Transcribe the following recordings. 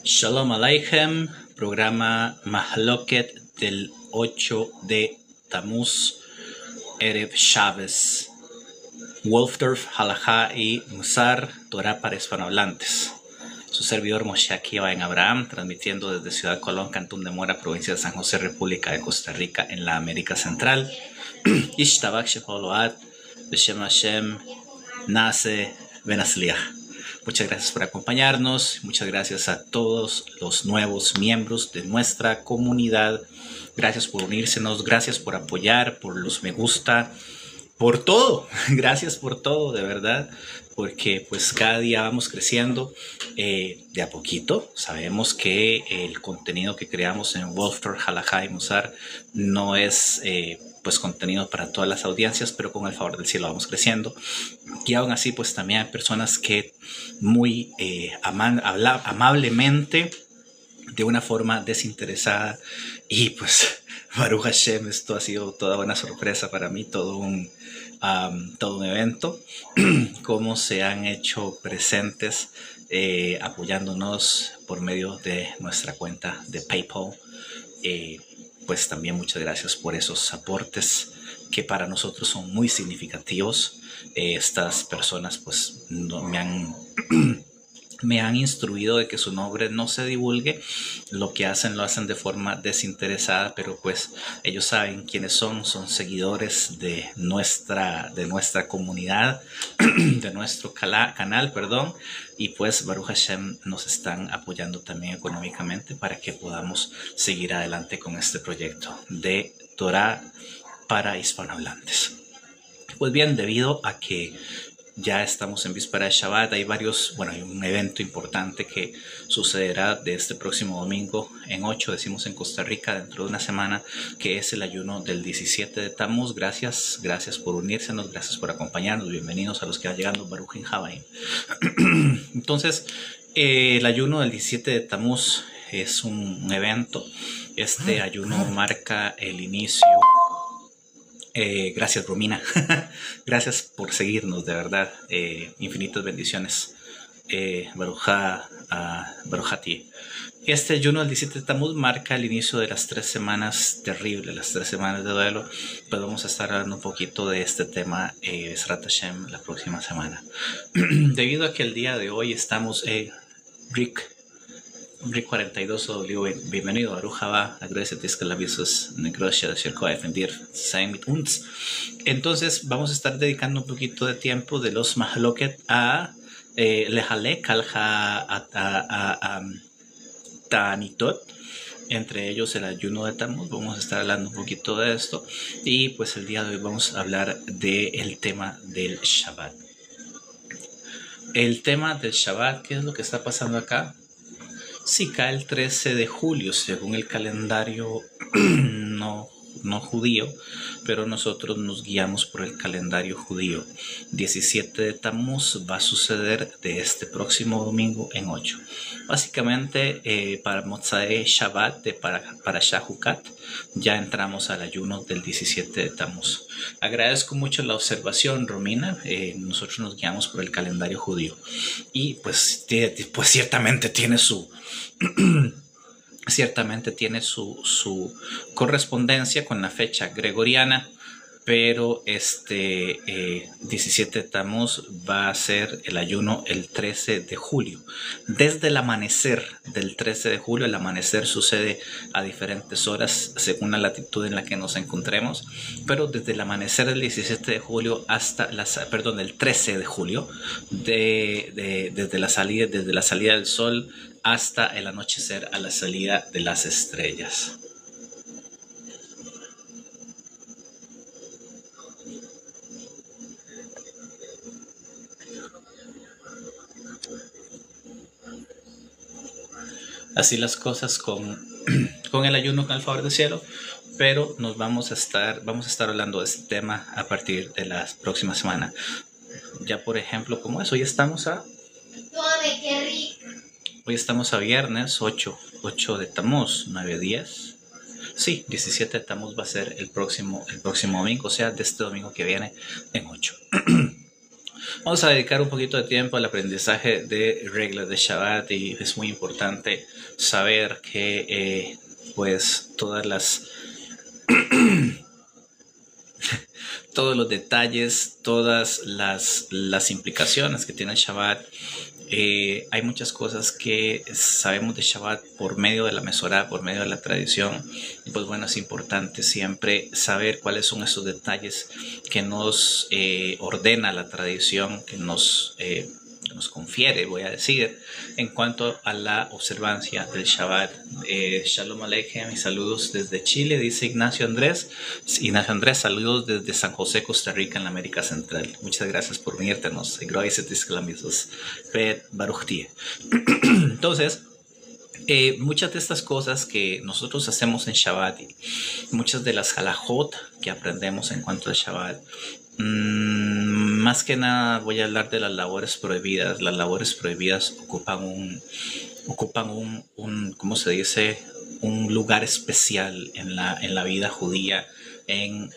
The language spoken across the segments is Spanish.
Shalom Aleichem, programa Mahloket del 8 de Tammuz, Erev Shabbos, Wolfdorf, Halajá y Musar, Torah para hispanohablantes. Su servidor Moshe Akiva en Abraham, transmitiendo desde Ciudad Colón, Cantón de Mora, provincia de San José, República de Costa Rica, en la América Central. Ishtabak Shepoloat, Beshem Hashem, Nase, Benasliach. Muchas gracias por acompañarnos. Muchas gracias a todos los nuevos miembros de nuestra comunidad. Gracias por unírsenos. Gracias por apoyar, por los me gusta, por todo. Gracias por todo, de verdad. Porque pues cada día vamos creciendo de a poquito. Sabemos que el contenido que creamos en Wolfdorf, Halajá y Musar no es pues contenido para todas las audiencias, pero con el favor del cielo vamos creciendo. Y aún así pues también hay personas que muy amablemente, de una forma desinteresada, y pues Baruch Hashem, esto ha sido toda una sorpresa para mí, todo un evento, cómo se han hecho presentes apoyándonos por medio de nuestra cuenta de PayPal. Pues también muchas gracias por esos aportes que para nosotros son muy significativos. Estas personas pues me han instruido de que su nombre no se divulgue. Lo que hacen lo hacen de forma desinteresada, pero pues ellos saben quiénes son seguidores de nuestra comunidad, de nuestro canal, perdón. Y pues Baruch Hashem nos están apoyando también económicamente para que podamos seguir adelante con este proyecto de Torah para hispanohablantes. Pues bien, debido a que ya estamos en víspera de Shabbat, hay un evento importante que sucederá de este próximo domingo en 8, decimos en Costa Rica, dentro de una semana, que es el ayuno del 17 de Tammuz. Gracias por unírsenos, gracias por acompañarnos, bienvenidos a los que van llegando, Baruch Havaim. Entonces, el ayuno del 17 de Tammuz es un evento. Este ayuno marca el inicio. Gracias, Romina. Gracias por seguirnos, de verdad. Infinitas bendiciones. Barujati. Este ayuno del 17 de Tammuz marca el inicio de las 3 semanas terribles, las 3 semanas de duelo. Pues vamos a estar hablando un poquito de este tema, Besrat Hashem, la próxima semana. Debido a que el día de hoy estamos, Rick 42W, bienvenido a Arujaba, agradecete que la visos negrocia de Sherko a defender mit uns. Entonces vamos a estar dedicando un poquito de tiempo de los mahloket a lehalek alja ta'anitot, entre ellos el ayuno de Tammuz. Vamos a estar hablando un poquito de esto, y pues el día de hoy vamos a hablar del tema del Shabbat. El tema del Shabbat, ¿qué es lo que está pasando acá? Sí, cae el 13 de julio, según el calendario no judío, pero nosotros nos guiamos por el calendario judío. 17 de Tammuz va a suceder de este próximo domingo en 8. Básicamente, para Motzai Shabbat, para Shahukat, ya entramos al ayuno del 17 de Tammuz. Agradezco mucho la observación, Romina. Nosotros nos guiamos por el calendario judío. Y pues ciertamente tiene su correspondencia con la fecha gregoriana, pero 17 de Tammuz va a ser el ayuno el 13 de julio. Desde el amanecer del 13 de julio, el amanecer sucede a diferentes horas según la latitud en la que nos encontremos, pero desde el amanecer del 17 de julio hasta del 13 de julio, desde la salida del sol hasta el anochecer a la salida de las estrellas. Así las cosas con el ayuno, con el favor del cielo, pero vamos a estar hablando de este tema a partir de la próxima semana. Ya por ejemplo, como es, hoy estamos a viernes 8 de Tammuz, 9-10. Sí, 17 de Tammuz va a ser el próximo domingo, o sea, de este domingo que viene en 8. Vamos a dedicar un poquito de tiempo al aprendizaje de reglas de Shabbat y es muy importante saber que pues todos los detalles, todas las implicaciones que tiene el Shabbat. Hay muchas cosas que sabemos de Shabbat por medio de la Mesorá, por medio de la tradición. Y pues bueno, es importante siempre saber cuáles son esos detalles que nos ordena la tradición, que nos confiere, voy a decir, en cuanto a la observancia del Shabbat. Shalom Aleichem y saludos desde Chile, dice Ignacio Andrés. Ignacio Andrés, saludos desde San José, Costa Rica, en la América Central. Muchas gracias por unirnos. Entonces, muchas de estas cosas que nosotros hacemos en Shabbat, muchas de las halajot que aprendemos en cuanto al Shabbat, más que nada voy a hablar de las labores prohibidas. Las labores prohibidas ocupan un ¿cómo se dice? Un lugar especial en la vida judía, en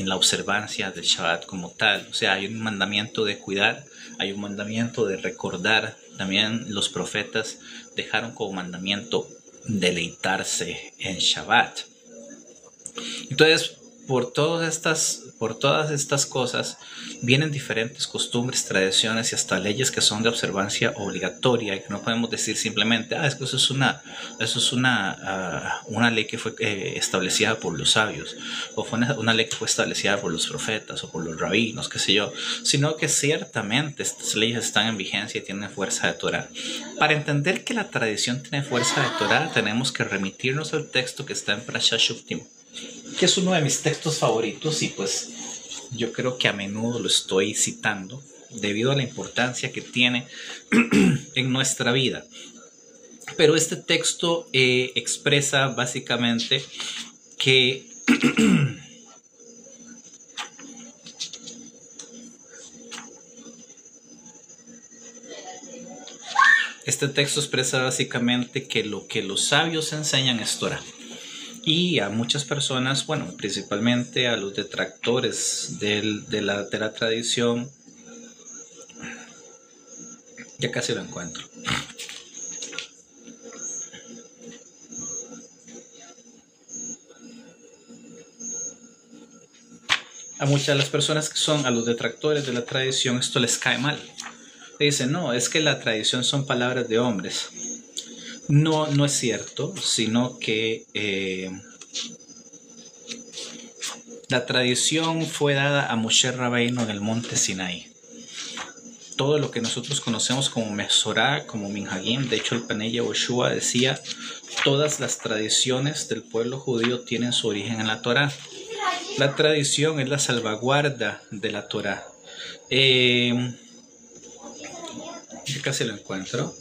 la observancia del Shabbat como tal. O sea, hay un mandamiento de cuidar, hay un mandamiento de recordar. También los profetas dejaron como mandamiento deleitarse en Shabbat. Entonces, por todas estas cosas vienen diferentes costumbres, tradiciones y hasta leyes que son de observancia obligatoria y que no podemos decir simplemente, es que eso es una ley que fue establecida por los sabios, o fue una ley que fue establecida por los profetas o por los rabinos, qué sé yo, sino que ciertamente estas leyes están en vigencia y tienen fuerza de Torah. Para entender que la tradición tiene fuerza de Torah, tenemos que remitirnos al texto que está en Parashat Shoftim, que es uno de mis textos favoritos y pues yo creo que a menudo lo estoy citando debido a la importancia que tiene en nuestra vida. Pero este texto expresa básicamente que lo que los sabios enseñan es Torah. Y a muchas personas, bueno, principalmente a los detractores de la tradición, ya casi lo encuentro. A muchas de las personas que son a los detractores de la tradición, esto les cae mal. Dicen, no, es que la tradición son palabras de hombres. No, no es cierto, sino que la tradición fue dada a Moshe Rabbeinu en el monte Sinaí. Todo lo que nosotros conocemos como Mesorá, como Minhagim, de hecho el Panei Yehoshua decía, todas las tradiciones del pueblo judío tienen su origen en la Torá. La tradición es la salvaguarda de la Torá. Casi lo encuentro.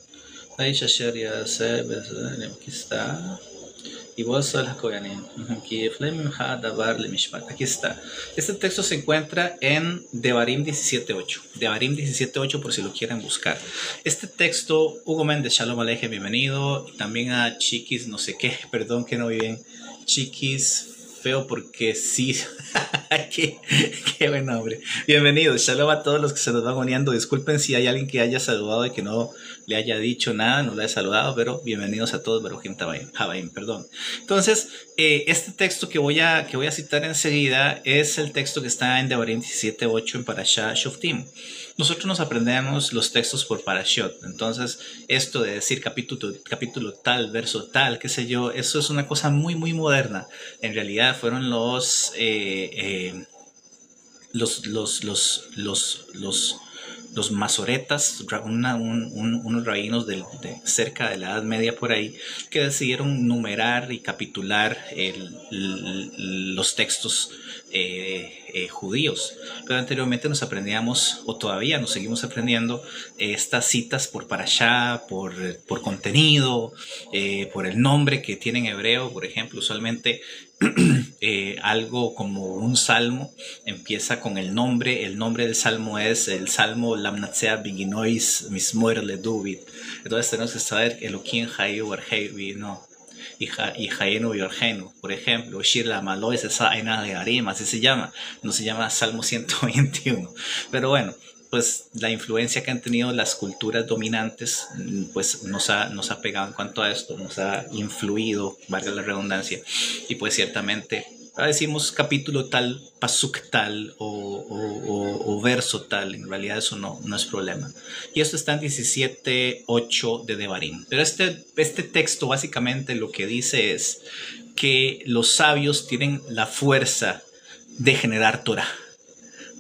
Aquí está. Y vos aquí está. Este texto se encuentra en Devarim 17.8. Devarim 17.8 por si lo quieren buscar. Este texto, Hugo Méndez, Shalom Aleichem, bienvenido. Y también a Chiquis, no sé qué, perdón que no vi bien. Chiquis, feo porque sí. qué buen nombre. Bienvenidos, shalom a todos los que se nos van uniendo. Disculpen si hay alguien que haya saludado y que no le haya dicho nada, no le he saludado, pero bienvenidos a todos, Baruchim Habaim, perdón. Entonces, este texto que voy a citar enseguida es el texto que está en Devarim 17.8 en Parashat Shoftim. Nosotros nos aprendemos los textos por parashot. Entonces, esto de decir capítulo tal, verso tal, qué sé yo, eso es una cosa muy, muy moderna. En realidad fueron los masoretas, unos rabinos de cerca de la Edad Media por ahí, que decidieron numerar y capitular los textos judíos. Pero anteriormente nos aprendíamos, o todavía nos seguimos aprendiendo, estas citas por parashá, por contenido, por el nombre que tiene en hebreo. Por ejemplo, usualmente algo como un salmo empieza con el nombre del salmo es el salmo Lamnatsea Biginois Mismoer le David. Entonces tenemos que saber Elohim Hayu Barhevi, no, y Hayenu y Orgenu, por ejemplo, Shir la Malois esa Aina de Arim, así se llama, no se llama Salmo 121. Pero bueno, pues la influencia que han tenido las culturas dominantes pues nos ha pegado en cuanto a esto, nos ha influido, valga la redundancia, y pues ciertamente decimos capítulo tal, pasuk tal o verso tal, en realidad eso no es problema. Y esto está en 17:8 de Devarim. Pero este texto básicamente lo que dice es que los sabios tienen la fuerza de generar Torah.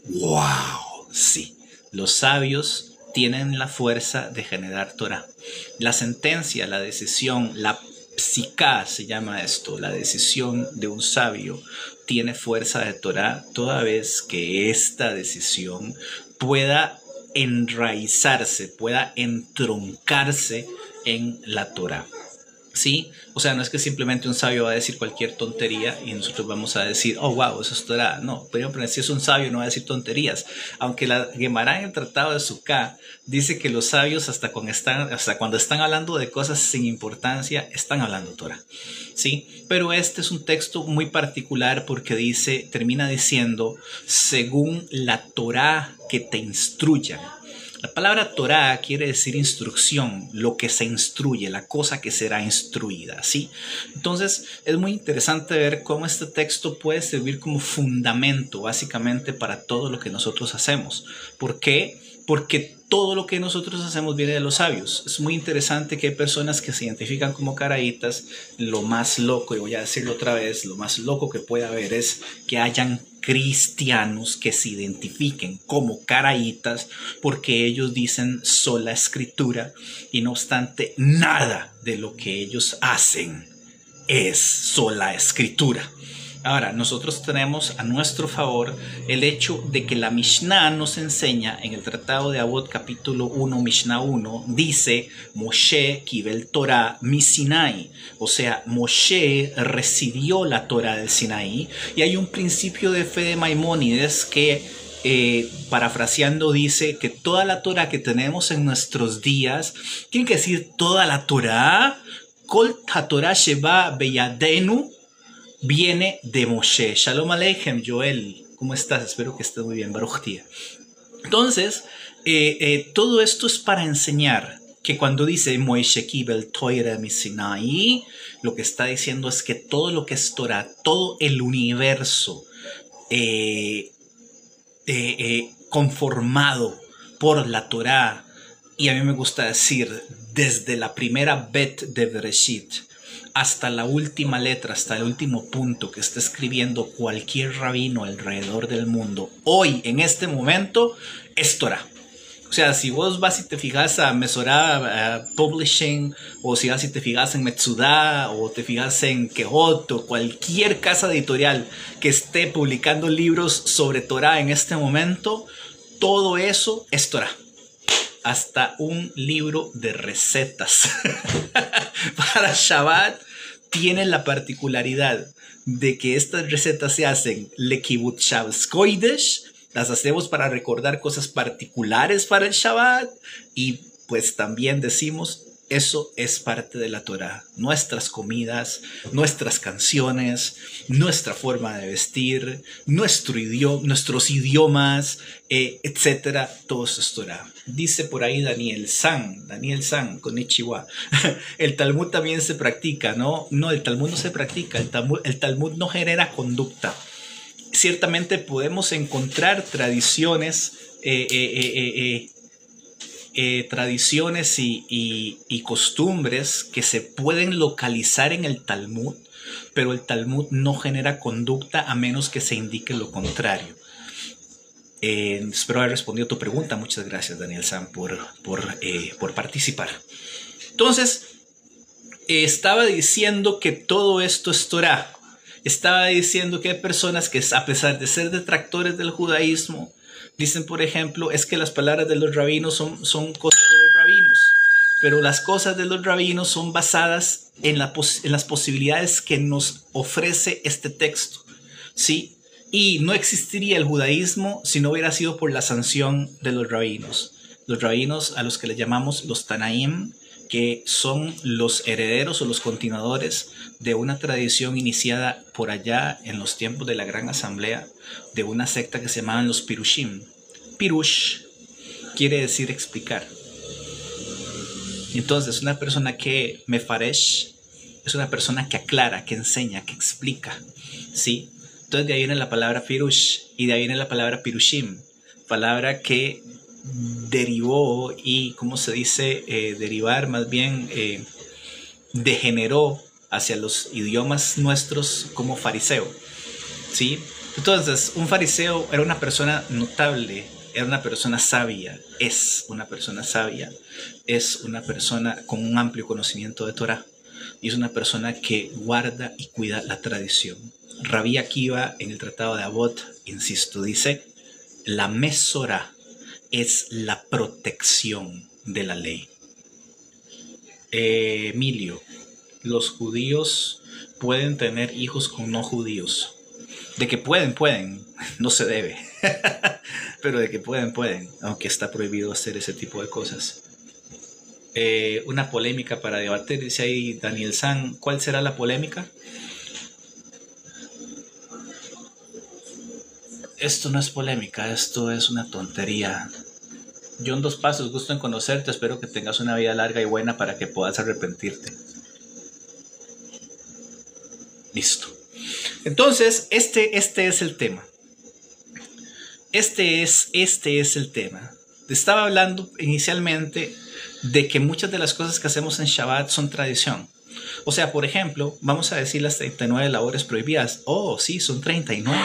¡Wow! Sí, los sabios tienen la fuerza de generar Torah. La sentencia, la decisión, la psiká se llama esto, la decisión de un sabio tiene fuerza de Torah toda vez que esta decisión pueda enraizarse, pueda entroncarse en la Torah. ¿Sí? O sea, no es que simplemente un sabio va a decir cualquier tontería y nosotros vamos a decir, oh, wow, eso es Torah. No, pero si es un sabio no va a decir tonterías. Aunque la Gemara en el Tratado de Sukkah dice que los sabios hasta cuando están hablando de cosas sin importancia, están hablando Torah. ¿Sí? Pero este es un texto muy particular porque termina diciendo, según la Torah que te instruyan. La palabra Torah quiere decir instrucción, lo que se instruye, la cosa que será instruida, ¿sí? Entonces es muy interesante ver cómo este texto puede servir como fundamento básicamente para todo lo que nosotros hacemos. ¿Por qué? Porque todo lo que nosotros hacemos viene de los sabios. Es muy interesante que hay personas que se identifican como caraítas. Lo más loco, y voy a decirlo otra vez, lo más loco que puede haber es que hayan cristianos que se identifiquen como caraítas porque ellos dicen sola escritura y no obstante nada de lo que ellos hacen es sola escritura. Ahora, nosotros tenemos a nuestro favor el hecho de que la Mishnah nos enseña en el Tratado de Avot capítulo 1, Mishnah 1, dice Moshe kibel Torah mi Sinai. O sea, Moshe recibió la Torah del Sinaí y hay un principio de fe de Maimónides que parafraseando dice que toda la Torah que tenemos en nuestros días, tiene que decir toda la Torah, Kol HaTorah Sheba Beyadenu, viene de Moshe. Shalom Aleichem, Joel. ¿Cómo estás? Espero que estés muy bien. Baruch Tía. Entonces, todo esto es para enseñar que cuando dice Moshe kibel Torah mi Sinai, lo que está diciendo es que todo lo que es Torah, todo el universo conformado por la Torah, y a mí me gusta decir desde la primera bet de Bereshit hasta la última letra, hasta el último punto que está escribiendo cualquier rabino alrededor del mundo, hoy, en este momento, es Torah. O sea, si vos vas y te fijas a Mesorah Publishing, o si vas y te fijas en Metsudah, o te fijas en Kehot, o cualquier casa editorial que esté publicando libros sobre Torah en este momento, todo eso es Torah. Hasta un libro de recetas para Shabbat tiene la particularidad de que estas recetas se hacen lekibut Shabbos Kodesh, las hacemos para recordar cosas particulares para el Shabbat y pues también decimos eso es parte de la Torah, nuestras comidas, nuestras canciones, nuestra forma de vestir, nuestros idiomas, etcétera, todo eso es Torah. Dice por ahí Daniel San, konnichiwa. El Talmud también se practica, ¿no? No, el Talmud no se practica, el Talmud no genera conducta. Ciertamente podemos encontrar tradiciones y costumbres que se pueden localizar en el Talmud, pero el Talmud no genera conducta a menos que se indique lo contrario. Espero haber respondido a tu pregunta. Muchas gracias, Daniel Sam, por participar. Entonces, estaba diciendo que todo esto es Torah. Estaba diciendo que hay personas que, a pesar de ser detractores del judaísmo, dicen, por ejemplo, es que las palabras de los rabinos son cosas de los rabinos, pero las cosas de los rabinos son basadas en las posibilidades que nos ofrece este texto, ¿sí? Y no existiría el judaísmo si no hubiera sido por la sanción de los rabinos. Los rabinos a los que le llamamos los Tanaim, que son los herederos o los continuadores de una tradición iniciada por allá en los tiempos de la Gran Asamblea, de una secta que se llamaban los Pirushim. Pirush quiere decir explicar. Entonces, una persona que mefaresh es una persona que aclara, que enseña, que explica, ¿sí? Entonces de ahí viene la palabra pirush y de ahí viene la palabra pirushim, palabra que derivó y, ¿cómo se dice? Derivar, más bien degeneró hacia los idiomas nuestros como fariseo, ¿sí? Entonces, un fariseo era una persona notable, era una persona sabia, es una persona sabia, es una persona con un amplio conocimiento de Torah y es una persona que guarda y cuida la tradición. Rabí Akiva en el Tratado de Avot, insisto, dice, la Mesorá es la protección de la ley. Emilio, los judíos pueden tener hijos con no judíos. De que pueden, no se debe. Pero de que pueden, aunque está prohibido hacer ese tipo de cosas. Una polémica para debatir, dice ahí Daniel San. ¿Cuál será la polémica? Esto no es polémica, esto es una tontería. John Dos Pasos, gusto en conocerte, espero que tengas una vida larga y buena para que puedas arrepentirte. Listo. Entonces, este es el tema. Este es el tema. Estaba hablando inicialmente de que muchas de las cosas que hacemos en Shabbat son tradición. O sea, por ejemplo, vamos a decir las 39 labores prohibidas. Oh, sí, son 39.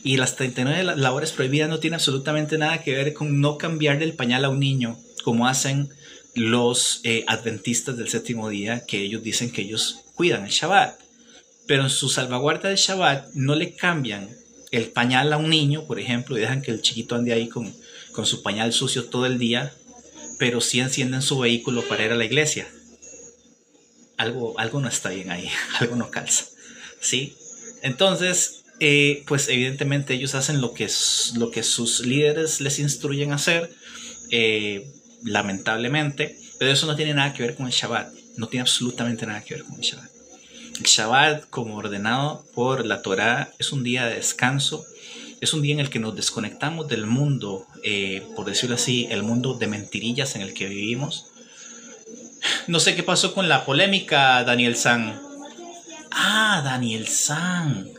Y las 39 labores prohibidas no tienen absolutamente nada que ver con no cambiarle el pañal a un niño, como hacen los adventistas del séptimo día, que ellos dicen que ellos cuidan el Shabbat. Pero en su salvaguarda del Shabbat no le cambian el pañal a un niño, por ejemplo, y dejan que el chiquito ande ahí con su pañal sucio todo el día, pero sí encienden su vehículo para ir a la iglesia. Algo no está bien ahí, algo no calza, ¿sí? Entonces, pues evidentemente ellos hacen lo que sus líderes les instruyen a hacer, lamentablemente, pero eso no tiene nada que ver con el Shabbat, no tiene absolutamente nada que ver con el Shabbat. El Shabbat, como ordenado por la Torá, es un día de descanso, es un día en el que nos desconectamos del mundo, por decirlo así, el mundo de mentirillas en el que vivimos. No sé qué pasó con la polémica, Daniel San. Ah, Daniel San.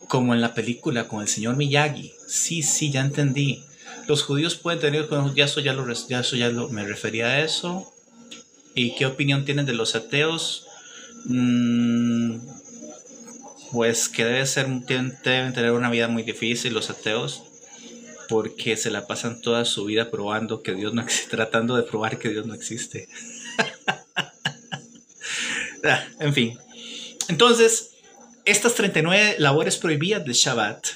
Como en la película con el señor Miyagi. Sí, ya entendí. Los judíos pueden tener, me refería a eso. ¿Y qué opinión tienen de los ateos? Pues que deben tener una vida muy difícil los ateos, porque se la pasan toda su vida probando que Dios no existe, tratando de probar que Dios no existe. En fin, entonces estas 39 labores prohibidas del Shabbat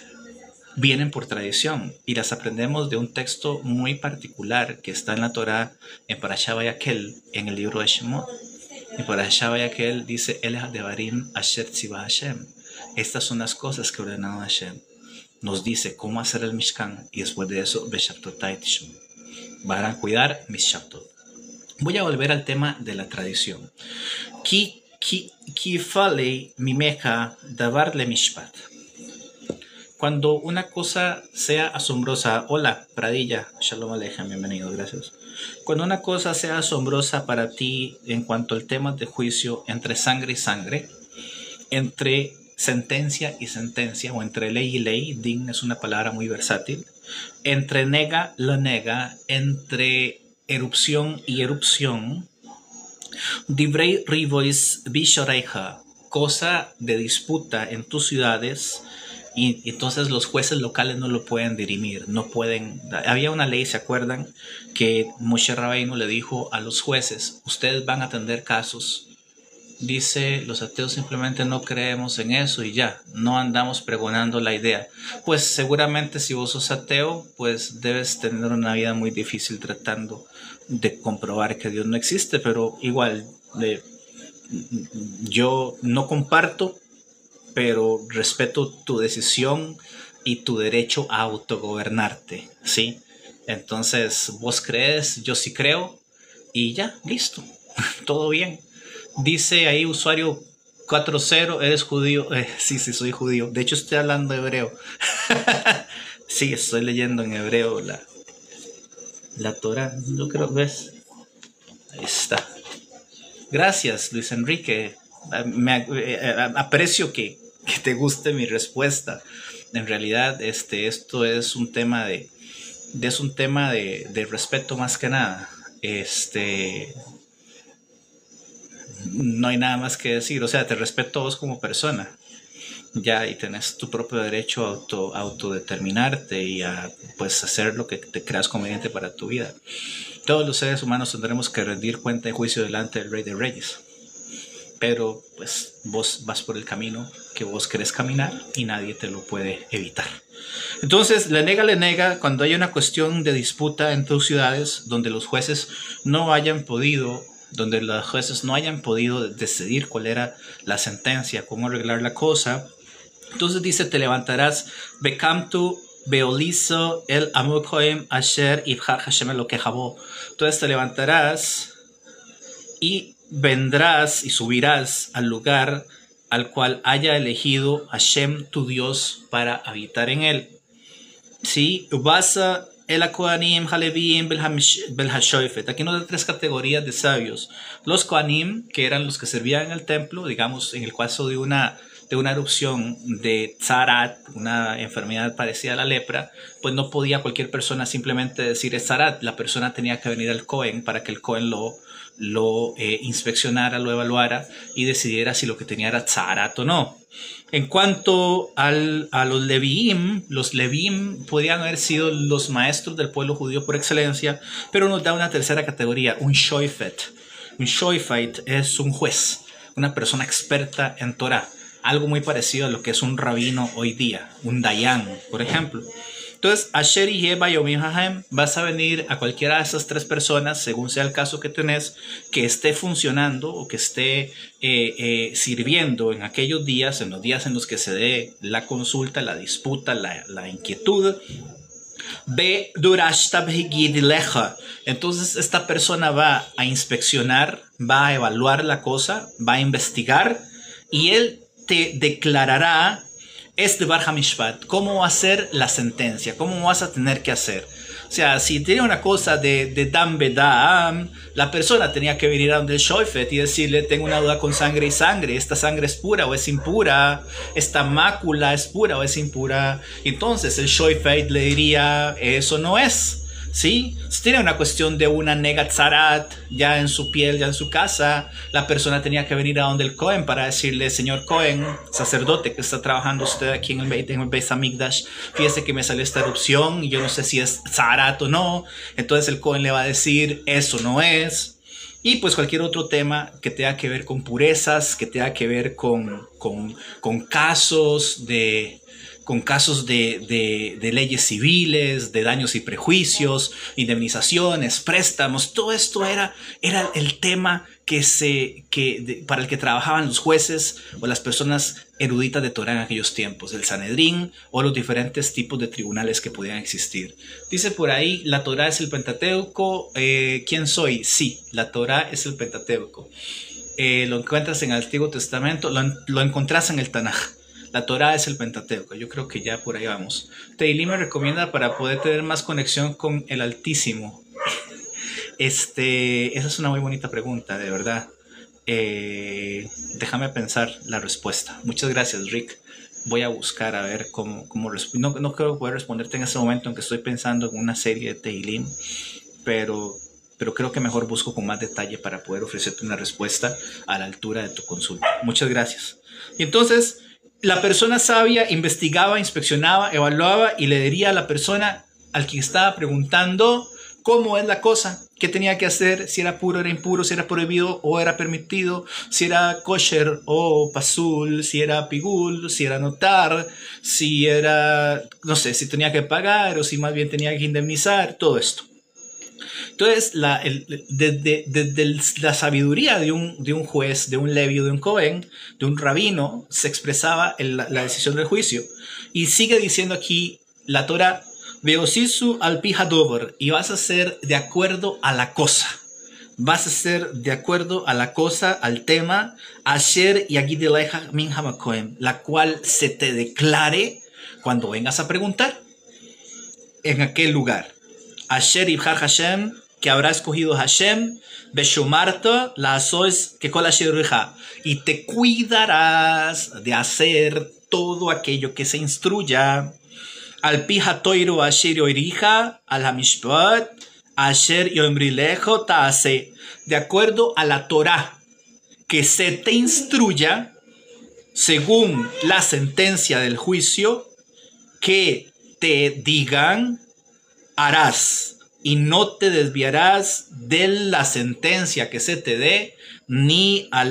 vienen por tradición y las aprendemos de un texto muy particular que está en la Torá, en Parashá Vayakhel, en el libro de Shemot. En Parashá Vayakhel dice: Eleh devarim asher tzivah Hashem. Estas son las cosas que ordenó Hashem. Nos dice cómo hacer el Mishkan y después de eso, Beshabtotai Tishmu. Van a cuidar mis Shabtot. Voy a volver al tema de la tradición. Ki falei mimecha davar le mishpat. Cuando una cosa sea asombrosa, hola Pradilla, Shalom Aleichem, bienvenido, gracias. Cuando una cosa sea asombrosa para ti en cuanto al tema de juicio entre sangre y sangre, entre sentencia y sentencia, o entre ley y ley, din es una palabra muy versátil, entre nega la nega, entre erupción y erupción, divrei rivois bishoreja, cosa de disputa en tus ciudades, y entonces los jueces locales no lo pueden dirimir, no pueden. Había una ley, ¿se acuerdan? Que Moshe Rabbeinu le dijo a los jueces: ustedes van a atender casos. Dice: los ateos simplemente no creemos en eso y ya, no andamos pregonando la idea. Pues seguramente si vos sos ateo, pues debes tener una vida muy difícil tratando de comprobar que Dios no existe, pero igual, yo no comparto, pero respeto tu decisión y tu derecho a autogobernarte, ¿sí? Entonces, vos crees, yo sí creo, y ya, listo, todo bien. Dice ahí usuario 40, ¿eres judío? Sí, soy judío. De hecho, estoy hablando hebreo. Sí, estoy leyendo en hebreo La Torah, yo creo, ¿ves? Ahí está. Gracias, Luis Enrique. Aprecio que te guste mi respuesta. En realidad, esto es un tema de respeto más que nada. No hay nada más que decir. O sea, te respeto a vos como persona. Ya, y tenés tu propio derecho a autodeterminarte y a pues hacer lo que te creas conveniente para tu vida. Todos los seres humanos tendremos que rendir cuenta y juicio delante del Rey de Reyes. Pero pues vos vas por el camino que vos querés caminar y nadie te lo puede evitar. Entonces, le nega cuando hay una cuestión de disputa entre ciudades donde los jueces no hayan podido decidir cuál era la sentencia, cómo arreglar la cosa. Entonces dice, te levantarás, Bekamtu Beolizo el Amukoim Asher Ibhar Hashem Elokejabo. Entonces te levantarás y vendrás y subirás al lugar al cual haya elegido Hashem tu Dios para habitar en él. Sí, Ubasa el Kohanim Halevim Bel Hashoifet. Aquí nos da tres categorías de sabios. Los Kohanim, que eran los que servían en el templo, digamos, en el caso de una erupción de Tzarat, una enfermedad parecida a la lepra, pues no podía cualquier persona simplemente decir es Tzarat. La persona tenía que venir al Cohen para que el Cohen lo inspeccionara, lo evaluara y decidiera si lo que tenía era Tzarat o no. En cuanto a los Leviim podían haber sido los maestros del pueblo judío por excelencia, pero nos da una tercera categoría, un Shoifet. Un Shoifet es un juez, una persona experta en Torah. Algo muy parecido a lo que es un rabino hoy día, un dayan, por ejemplo. Entonces, Asher y Yeba Yomim Hahem, vas a venir a cualquiera de esas tres personas, según sea el caso que tenés, que esté funcionando o que esté sirviendo en aquellos días, en los días en los que se dé la consulta, la disputa, la inquietud. Ve durashta leja. Entonces, esta persona va a inspeccionar, va a evaluar la cosa, va a investigar y él te declarará Bar Hamishpat, cómo va a ser la sentencia, cómo vas a tener que hacer. O sea, si tiene una cosa de dam bedam, la persona tenía que venir a donde el Shoifet y decirle, tengo una duda con sangre y sangre, esta sangre es pura o es impura, esta mácula es pura o es impura. Entonces el Shoifet le diría, eso no es. ¿Sí? Si tiene una cuestión de una negatzarat ya en su piel, ya en su casa, la persona tenía que venir a donde el Cohen para decirle, señor Cohen, sacerdote que está trabajando usted aquí en el Beis Hamikdash, fíjese que me salió esta erupción y yo no sé si es tzarat o no. Entonces el Cohen le va a decir, eso no es. Y pues cualquier otro tema que tenga que ver con purezas, que tenga que ver con casos de leyes civiles, de daños y prejuicios, indemnizaciones, préstamos. Todo esto era el tema para el que trabajaban los jueces o las personas eruditas de Torah en aquellos tiempos, el Sanedrín o los diferentes tipos de tribunales que podían existir. Dice por ahí, la Torah es el Pentateuco. ¿Quién soy? Sí, la Torah es el Pentateuco. Lo encuentras en el Antiguo Testamento, lo encontrás en el Tanaj. La Torah es el Pentateuco. Yo creo que ya por ahí vamos. Teilí me recomienda para poder tener más conexión con el Altísimo. Esa es una muy bonita pregunta, de verdad. Déjame pensar la respuesta. Muchas gracias, Rick. Voy a buscar a ver cómo no creo poder responderte en este momento, aunque estoy pensando en una serie de Teilim, pero creo que mejor busco con más detalle para poder ofrecerte una respuesta a la altura de tu consulta. Muchas gracias. Y entonces, la persona sabia investigaba, inspeccionaba, evaluaba y le diría a la persona al que estaba preguntando cómo es la cosa, qué tenía que hacer, si era puro, era impuro, si era prohibido o era permitido, si era kosher o pasul, si era pigul, si era notar, si era, no sé, si tenía que pagar o si más bien tenía que indemnizar, todo esto. Entonces, desde la sabiduría de un juez, de un levi, de un cohen, de un rabino, se expresaba la decisión del juicio. Y sigue diciendo aquí la Torah, Veosisu al pihadover, y vas a ser de acuerdo a la cosa. Vas a ser de acuerdo a la cosa, al tema, asher y agideleja min hamakoem, la cual se te declare cuando vengas a preguntar en aquel lugar. Asher Ibhar Hashem, que habrá escogido Hashem, Beshomarta, la sois que kol asher rija, y te cuidarás de hacer todo aquello que se instruya. Al pija toiro asher yoirija, al hamishpat, asher yoimrilejo taase, de acuerdo a la Torah, que se te instruya, según la sentencia del juicio, que te digan, harás, y no te desviarás de la sentencia que se te dé, ni a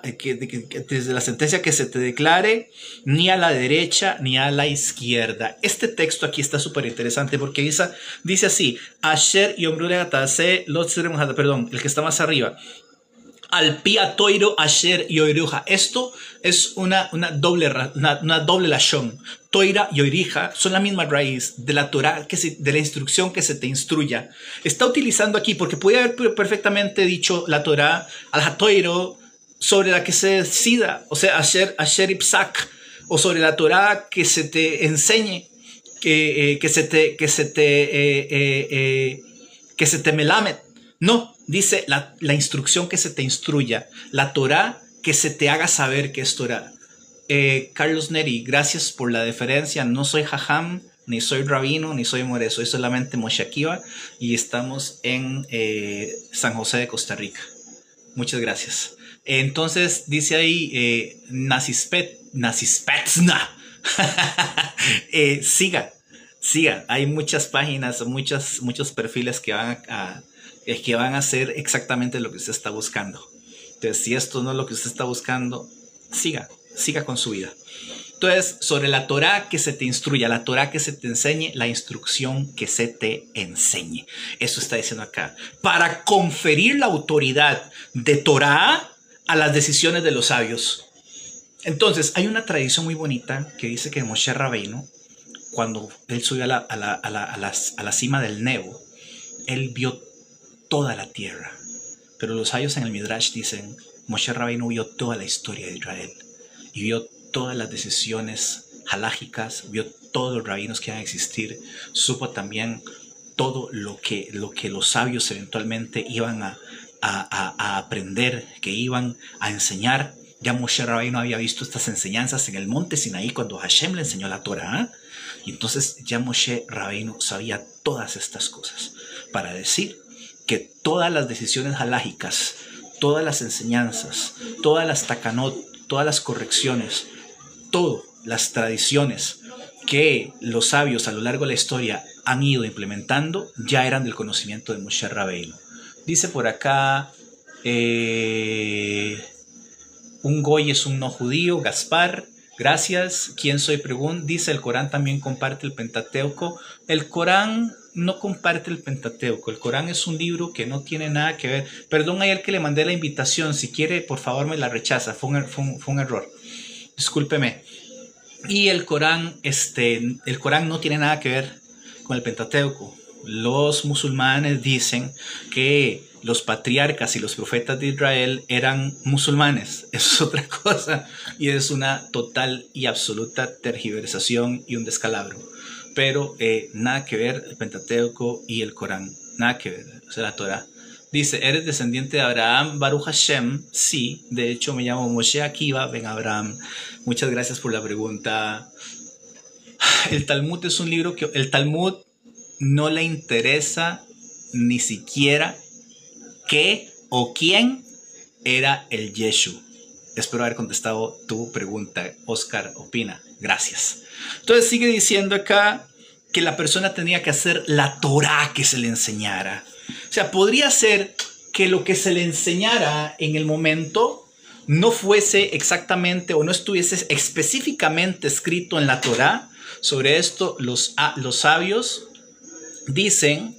desde la sentencia que se te declare, ni a la derecha, ni a la izquierda. Este texto aquí está súper interesante porque dice así, Asher perdón, el que está más arriba. Al pia toiro asher yoiruja. Esto es una doble lashon. Toira y oirija son la misma raíz de la Torah, de la instrucción que se te instruya. Está utilizando aquí, porque puede haber perfectamente dicho la Torah al hatoiro sobre la que se decida, o sea, asher ipsak, o sobre la Torah que se te enseñe, que se te melamed. No. Dice la instrucción que se te instruya, la Torah que se te haga saber que es Torah. Carlos Neri, gracias por la deferencia. No soy jajam, ni soy rabino, ni soy more, soy solamente Moshe Akiva y estamos en San José de Costa Rica. Muchas gracias. Entonces dice ahí Nasispetsna. Siga. Hay muchas páginas, muchos perfiles que van a hacer exactamente lo que usted está buscando. Entonces, si esto no es lo que usted está buscando, siga con su vida. Entonces, sobre la Torah que se te instruya, la Torah que se te enseñe, la instrucción que se te enseñe. Eso está diciendo acá. Para conferir la autoridad de Torah a las decisiones de los sabios. Entonces, hay una tradición muy bonita que dice que Moshe Rabbeinu, cuando él subió a la cima del Nebo, él vio toda la tierra, pero los sabios en el Midrash dicen, Moshe Rabbeinu vio toda la historia de Israel y vio todas las decisiones halágicas, vio todos los rabinos que iban a existir, supo también todo lo que los sabios eventualmente iban a aprender, que iban a enseñar. Ya Moshe Rabbeinu había visto estas enseñanzas en el monte Sinaí cuando Hashem le enseñó la Torah, y entonces ya Moshe Rabbeinu sabía todas estas cosas para decir que todas las decisiones halágicas, todas las enseñanzas, todas las takanot, todas las correcciones, todas las tradiciones que los sabios a lo largo de la historia han ido implementando, ya eran del conocimiento de Moshe Rabbeinu. Dice por acá, un goy es un no judío, Gaspar, gracias. ¿Quién soy? Dice, el Corán también comparte el Pentateuco. El Corán no comparte el Pentateuco. El Corán es un libro que no tiene nada que ver. Perdón a él que le mandé la invitación. Si quiere, por favor, me la rechaza. Fue un error. Discúlpeme. Y el Corán no tiene nada que ver con el Pentateuco. Los musulmanes dicen que los patriarcas y los profetas de Israel eran musulmanes. Eso es otra cosa y es una total y absoluta tergiversación y un descalabro. Pero nada que ver el Pentateuco y el Corán. Nada que ver. O sea, la Torah. Dice, ¿eres descendiente de Abraham? Baruch Hashem. Sí, de hecho me llamo Moshe Akiva ben Abraham. Muchas gracias por la pregunta. El Talmud es un libro que... El Talmud no le interesa ni siquiera qué o quién era el Yeshu. Espero haber contestado tu pregunta, Oscar Opina. Gracias. Entonces sigue diciendo acá que la persona tenía que hacer la Torah que se le enseñara. O sea, podría ser que lo que se le enseñara en el momento no fuese exactamente o no estuviese específicamente escrito en la Torah. Sobre esto los sabios dicen,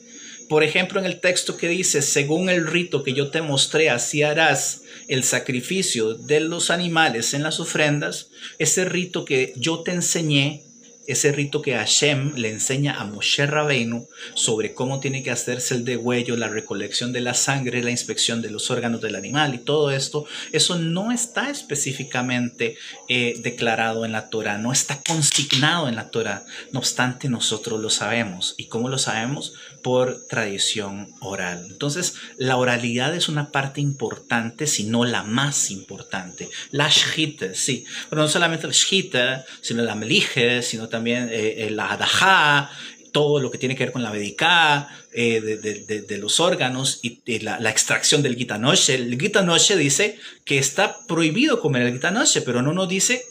por ejemplo, en el texto que dice, según el rito que yo te mostré, así harás el sacrificio de los animales en las ofrendas. Ese rito que yo te enseñé ese rito que Hashem le enseña a Moshe Rabbeinu sobre cómo tiene que hacerse el degüello, la recolección de la sangre, la inspección de los órganos del animal y todo esto, eso no está específicamente declarado en la Torah, no está consignado en la Torah. No obstante, nosotros lo sabemos. ¿Y cómo lo sabemos? Por tradición oral. Entonces, la oralidad es una parte importante, si no la más importante. La shchita, sí, pero no solamente la shchita, sino la melige, sino también la hadajá, todo lo que tiene que ver con la vedicá, de los órganos y la extracción del gitanoshe. El gitanoshe dice que está prohibido comer el gitanoshe, pero no nos dice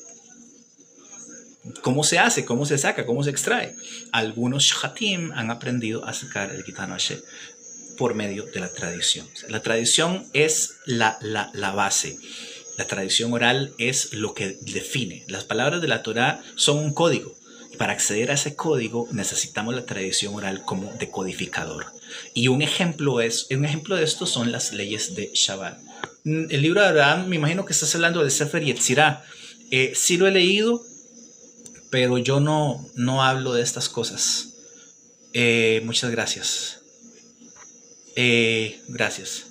cómo se hace, cómo se saca, cómo se extrae. Algunos shahatim han aprendido a sacar el gitanoshe por medio de la tradición. La tradición es la base. La tradición oral es lo que define. Las palabras de la Torah son un código. Y para acceder a ese código necesitamos la tradición oral como decodificador. Y un ejemplo de esto son las leyes de Shabbat. El libro de Abraham, me imagino que estás hablando del Sefer Yetzirah. Sí lo he leído, pero yo no hablo de estas cosas. Muchas gracias. Gracias.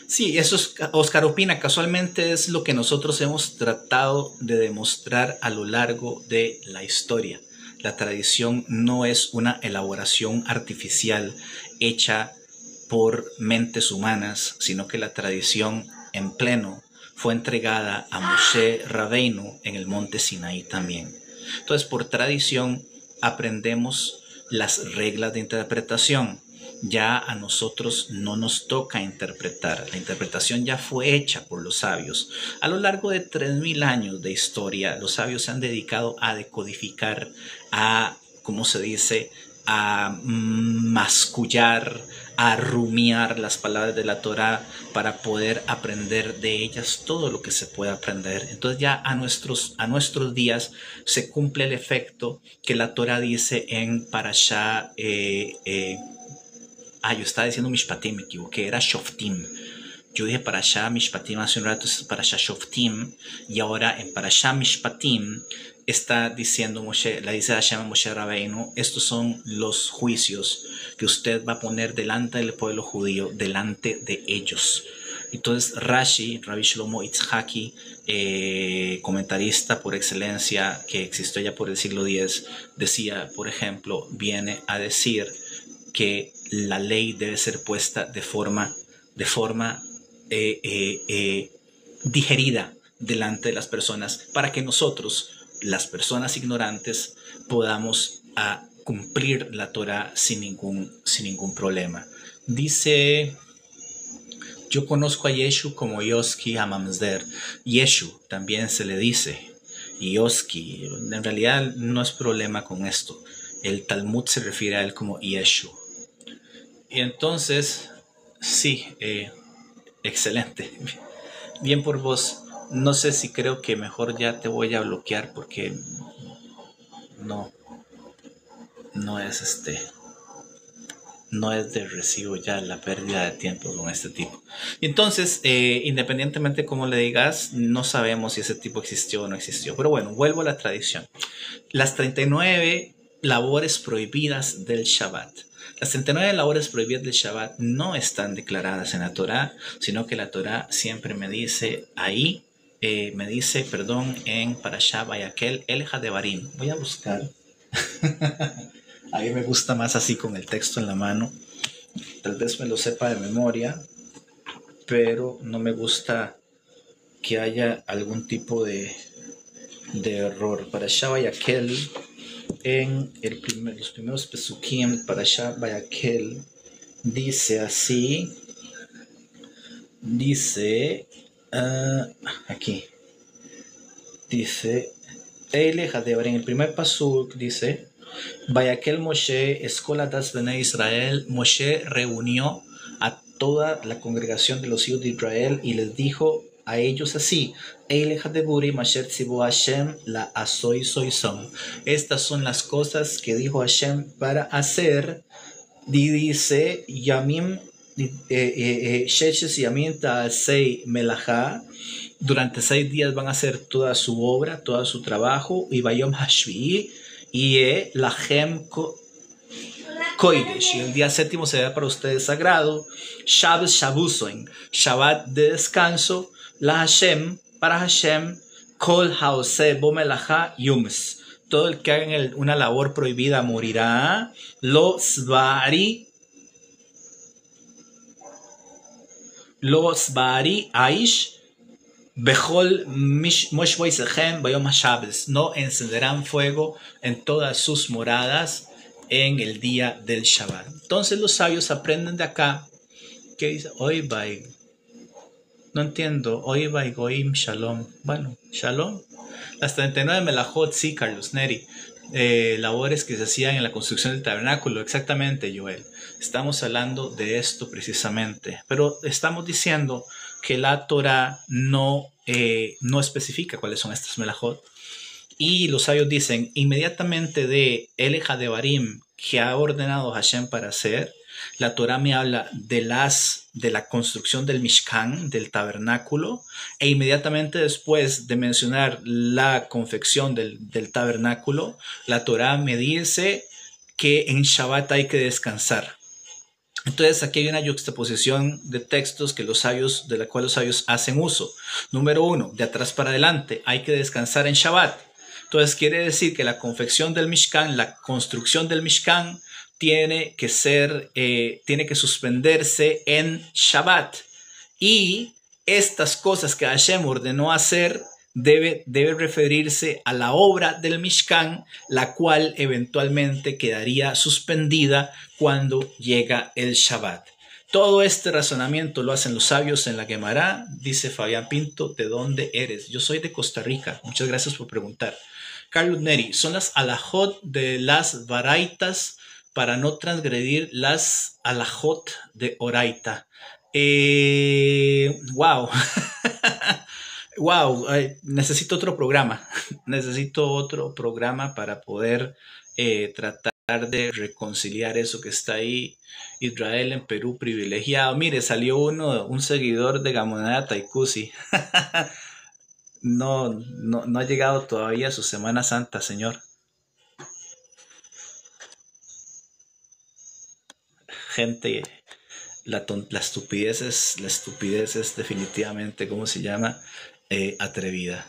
Sí, eso es, Oscar opina, casualmente es lo que nosotros hemos tratado de demostrar a lo largo de la historia. La tradición no es una elaboración artificial hecha por mentes humanas, sino que la tradición en pleno fue entregada a Moshe Rabbeinu en el monte Sinaí también. Entonces, por tradición aprendemos las reglas de interpretación. Ya a nosotros no nos toca interpretar. La interpretación ya fue hecha por los sabios. A lo largo de 3000 años de historia, los sabios se han dedicado a decodificar, a, ¿cómo se dice?, a mascullar, a rumiar las palabras de la Torah para poder aprender de ellas todo lo que se puede aprender. Entonces ya a nuestros días se cumple el efecto que la Torah dice en Parashá. Yo estaba diciendo Mishpatim, me equivoqué, era Shoftim. Yo dije Parashá Mishpatim hace un rato, es Parashá Shoftim, y ahora en Parashá Mishpatim está diciendo Moshe, la dice Hashem a Moshe Rabbeinu, estos son los juicios que usted va a poner delante del pueblo judío, delante de ellos. Entonces Rashi, Rabbi Shlomo Itzhaki, comentarista por excelencia que existió ya por el siglo X, decía, por ejemplo, viene a decir que la ley debe ser puesta de forma digerida delante de las personas para que nosotros, las personas ignorantes, podamos cumplir la Torah sin ningún problema. Dice, yo conozco a Yeshu como Yoski a Mamzer. Yeshu también se le dice Yoski. En realidad no es problema con esto. El Talmud se refiere a él como Yeshu. Y entonces, sí, excelente. Bien por vos. No sé si creo que mejor ya te voy a bloquear porque no es de recibo ya la pérdida de tiempo con este tipo. Entonces, independientemente de cómo le digas, no sabemos si ese tipo existió o no existió. Pero bueno, vuelvo a la tradición. Las 39 labores prohibidas del Shabbat. Las 39 labores prohibidas del Shabbat no están declaradas en la Torah, sino que la Torah siempre me dice ahí, en Parashá Vayakel el Hadebarim. Voy a buscar. A mí me gusta más así con el texto en la mano. Tal vez me lo sepa de memoria, pero no me gusta que haya algún tipo de error. Parashá Vayakel, en los primeros pesukim, Parashá Vayakel, dice así. Dice, aquí, dice, en el primer pasuk dice, Vayakel Moshe, Escola das Bnei Israel, Moshe reunió a toda la congregación de los hijos de Israel y les dijo a ellos así, estas son las cosas que dijo Hashem para hacer, y dice, Yamim Sheches Yaminta Sei Melajá. Durante 6 días van a hacer toda su obra, todo su trabajo. Y Bayom Hashvi y Lahem Koidesh. Y el día séptimo será para ustedes sagrado. Shabbat Shabusoin. Shabbat de descanso. La Hashem, para Hashem. Kol Haose Bomelaja Yumes. Todo el que haga una labor prohibida morirá. Lo Svari Aish. Bejol Moshway Sechem Bayom Shabbos. No encenderán fuego en todas sus moradas en el día del Shabbat. Entonces los sabios aprenden de acá que dice Oy Bay. No entiendo. Oy Bay Goim Shalom. Bueno, Shalom. Las 39 Melajot, sí, Carlos Neri. Labores que se hacían en la construcción del tabernáculo. Exactamente, Joel. Estamos hablando de esto precisamente. Pero estamos diciendo que la Torah no especifica cuáles son estas melajot. Y los sabios dicen, inmediatamente de El Hadebarim que ha ordenado Hashem para hacer, la Torah me habla de la construcción del Mishkan, del tabernáculo, e inmediatamente después de mencionar la confección del tabernáculo, la Torah me dice que en Shabbat hay que descansar. Entonces aquí hay una yuxtaposición de textos de la cual los sabios hacen uso. Número 1, de atrás para adelante, hay que descansar en Shabbat. Entonces quiere decir que la confección del Mishkan, la construcción del Mishkan, tiene que suspenderse en Shabbat. Y estas cosas que Hashem ordenó hacer debe referirse a la obra del Mishkan, la cual eventualmente quedaría suspendida cuando llega el Shabbat. Todo este razonamiento lo hacen los sabios en la Gemara. Dice Fabián Pinto, ¿de dónde eres? Yo soy de Costa Rica. Muchas gracias por preguntar. Carlos Neri, son las alajot de las varaitas para no transgredir las alajot de oraita. Wow. Wow, necesito otro programa. Necesito otro programa para poder tratar de reconciliar eso que está ahí. Israel en Perú privilegiado. Mire, salió un seguidor de Gamonada Taikusi. No ha llegado todavía su Semana Santa, señor. Gente, la estupidez es definitivamente, ¿cómo se llama? Atrevida.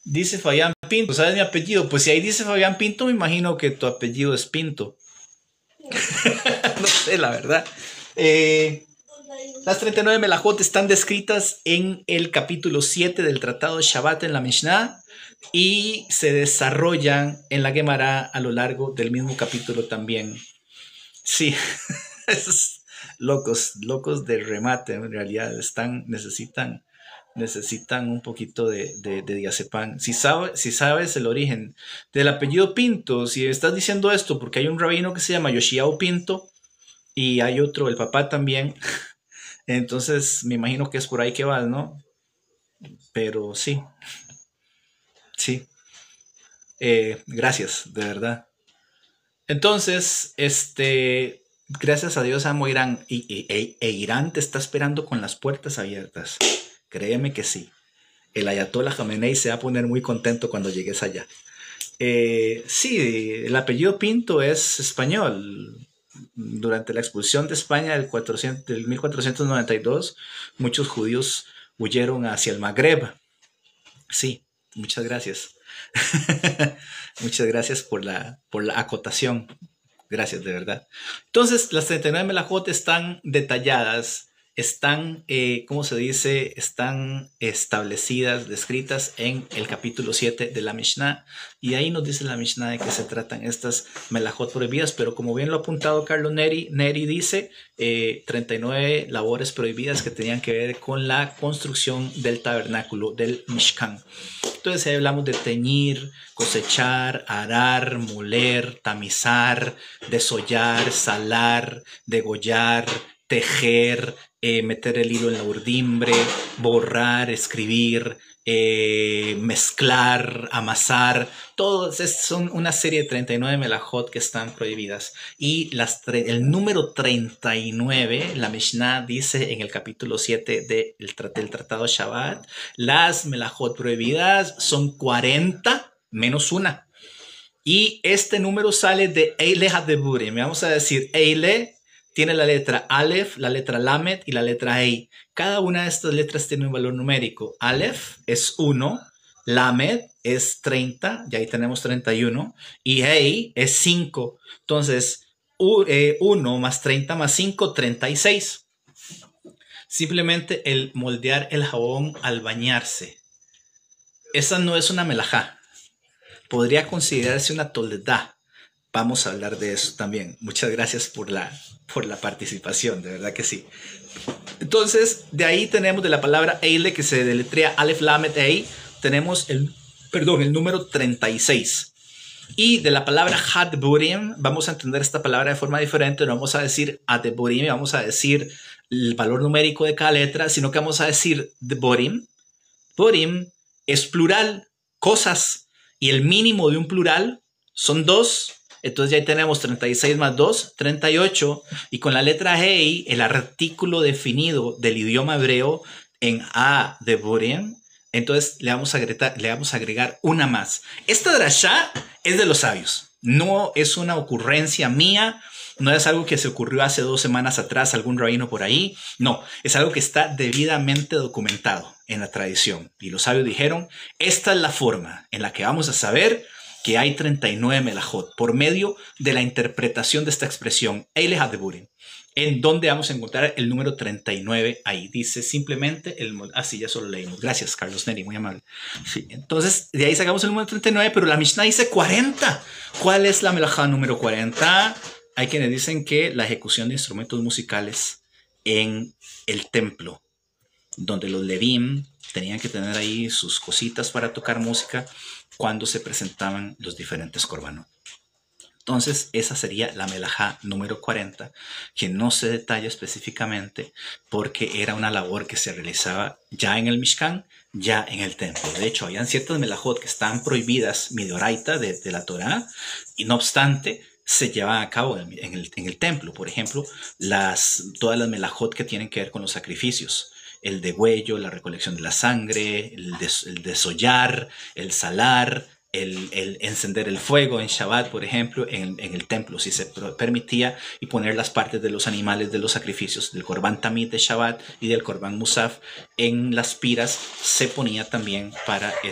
Dice Fabián Pinto, ¿sabes mi apellido? Pues si ahí dice Fabián Pinto, me imagino que tu apellido es Pinto. No sé, la verdad. Las 39 melajot están descritas en el capítulo 7 del Tratado de Shabbat en la Mishnah y se desarrollan en la Gemara a lo largo del mismo capítulo también. Sí, esos locos de remate en realidad necesitan un poquito de diazepam. Si sabes el origen del apellido Pinto, si estás diciendo esto porque hay un rabino que se llama Yoshiao Pinto y hay otro, el papá también, entonces me imagino que es por ahí que vas, ¿no? Pero sí. Gracias, de verdad. Entonces, gracias a Dios amo Irán e Irán te está esperando con las puertas abiertas. Créeme que sí. El Ayatollah Khamenei se va a poner muy contento cuando llegues allá. Sí, el apellido Pinto es español. Durante la expulsión de España del 1492, muchos judíos huyeron hacia el Magreb. Sí, muchas gracias. Muchas gracias por la acotación. Gracias, de verdad. Entonces, las 39 melajot están detalladas, están, ¿cómo se dice? Están establecidas, descritas en el capítulo 7 de la Mishnah. Y ahí nos dice la Mishnah de qué se tratan estas melajot prohibidas. Pero como bien lo ha apuntado Carlos Neri dice 39 labores prohibidas que tenían que ver con la construcción del tabernáculo, del Mishkan. Entonces ahí hablamos de teñir, cosechar, arar, moler, tamizar, desollar, salar, degollar, tejer, meter el hilo en la urdimbre, borrar, escribir, mezclar, amasar. Todos son una serie de 39 melajot que están prohibidas. Y el número 39, la Mishnah dice en el capítulo 7 del Tratado Shabbat, las melajot prohibidas son 40 menos una. Y este número sale de Eile Hadeburim. Vamos a decir, Eile tiene la letra Aleph, la letra Lamed y la letra Ei. Cada una de estas letras tiene un valor numérico. Aleph es 1, Lamed es 30, y ahí tenemos 31, y Ei es 5. Entonces, 1 más 30 más 5, 36. Simplemente el moldear el jabón al bañarse. Esa no es una melajá. Podría considerarse una toledá. Vamos a hablar de eso también. Muchas gracias por la participación, de verdad que sí. Entonces, de ahí tenemos de la palabra Eile, que se deletrea Aleph Lamed Ei, tenemos el número 36. Y de la palabra Hadburim, vamos a entender esta palabra de forma diferente. No vamos a decir Adeburim, vamos a decir el valor numérico de cada letra, sino que vamos a decir Deburim. Burim es plural, cosas. Y el mínimo de un plural son 2. Entonces ya ahí tenemos 36 más 2, 38. Y con la letra Hei, el artículo definido del idioma hebreo en A de Borim, entonces le vamos a agregar una más. Esta drashá es de los sabios. No es una ocurrencia mía. No es algo que se ocurrió hace 2 semanas atrás, algún rabino por ahí. No, es algo que está debidamente documentado en la tradición. Y los sabios dijeron, esta es la forma en la que vamos a saber que hay 39 melajot por medio de la interpretación de esta expresión, Eile Hadeburim, en donde vamos a encontrar el número 39 ahí. Dice simplemente sí, ya solo leímos. Gracias, Carlos Neri, muy amable. Sí, entonces, de ahí sacamos el número 39, pero la Mishnah dice 40. ¿Cuál es la melajá número 40? Hay quienes dicen que la ejecución de instrumentos musicales en el templo, donde los Levim tenían que tener ahí sus cositas para tocar música cuando se presentaban los diferentes korbanot. Entonces, esa sería la melajá número 40, que no se detalla específicamente porque era una labor que se realizaba ya en el Mishkan, ya en el templo. De hecho, habían ciertas melajot que estaban prohibidas, midoraita de la Torá, y no obstante, se llevan a cabo en el templo. Por ejemplo, todas las melajot que tienen que ver con los sacrificios. El degüello, la recolección de la sangre, el desollar, el salar, el encender el fuego en Shabbat, por ejemplo, en el templo, si se permitía, y poner las partes de los animales de los sacrificios, del Korban Tamid de Shabbat y del Korban Musaf en las piras, se ponía también para que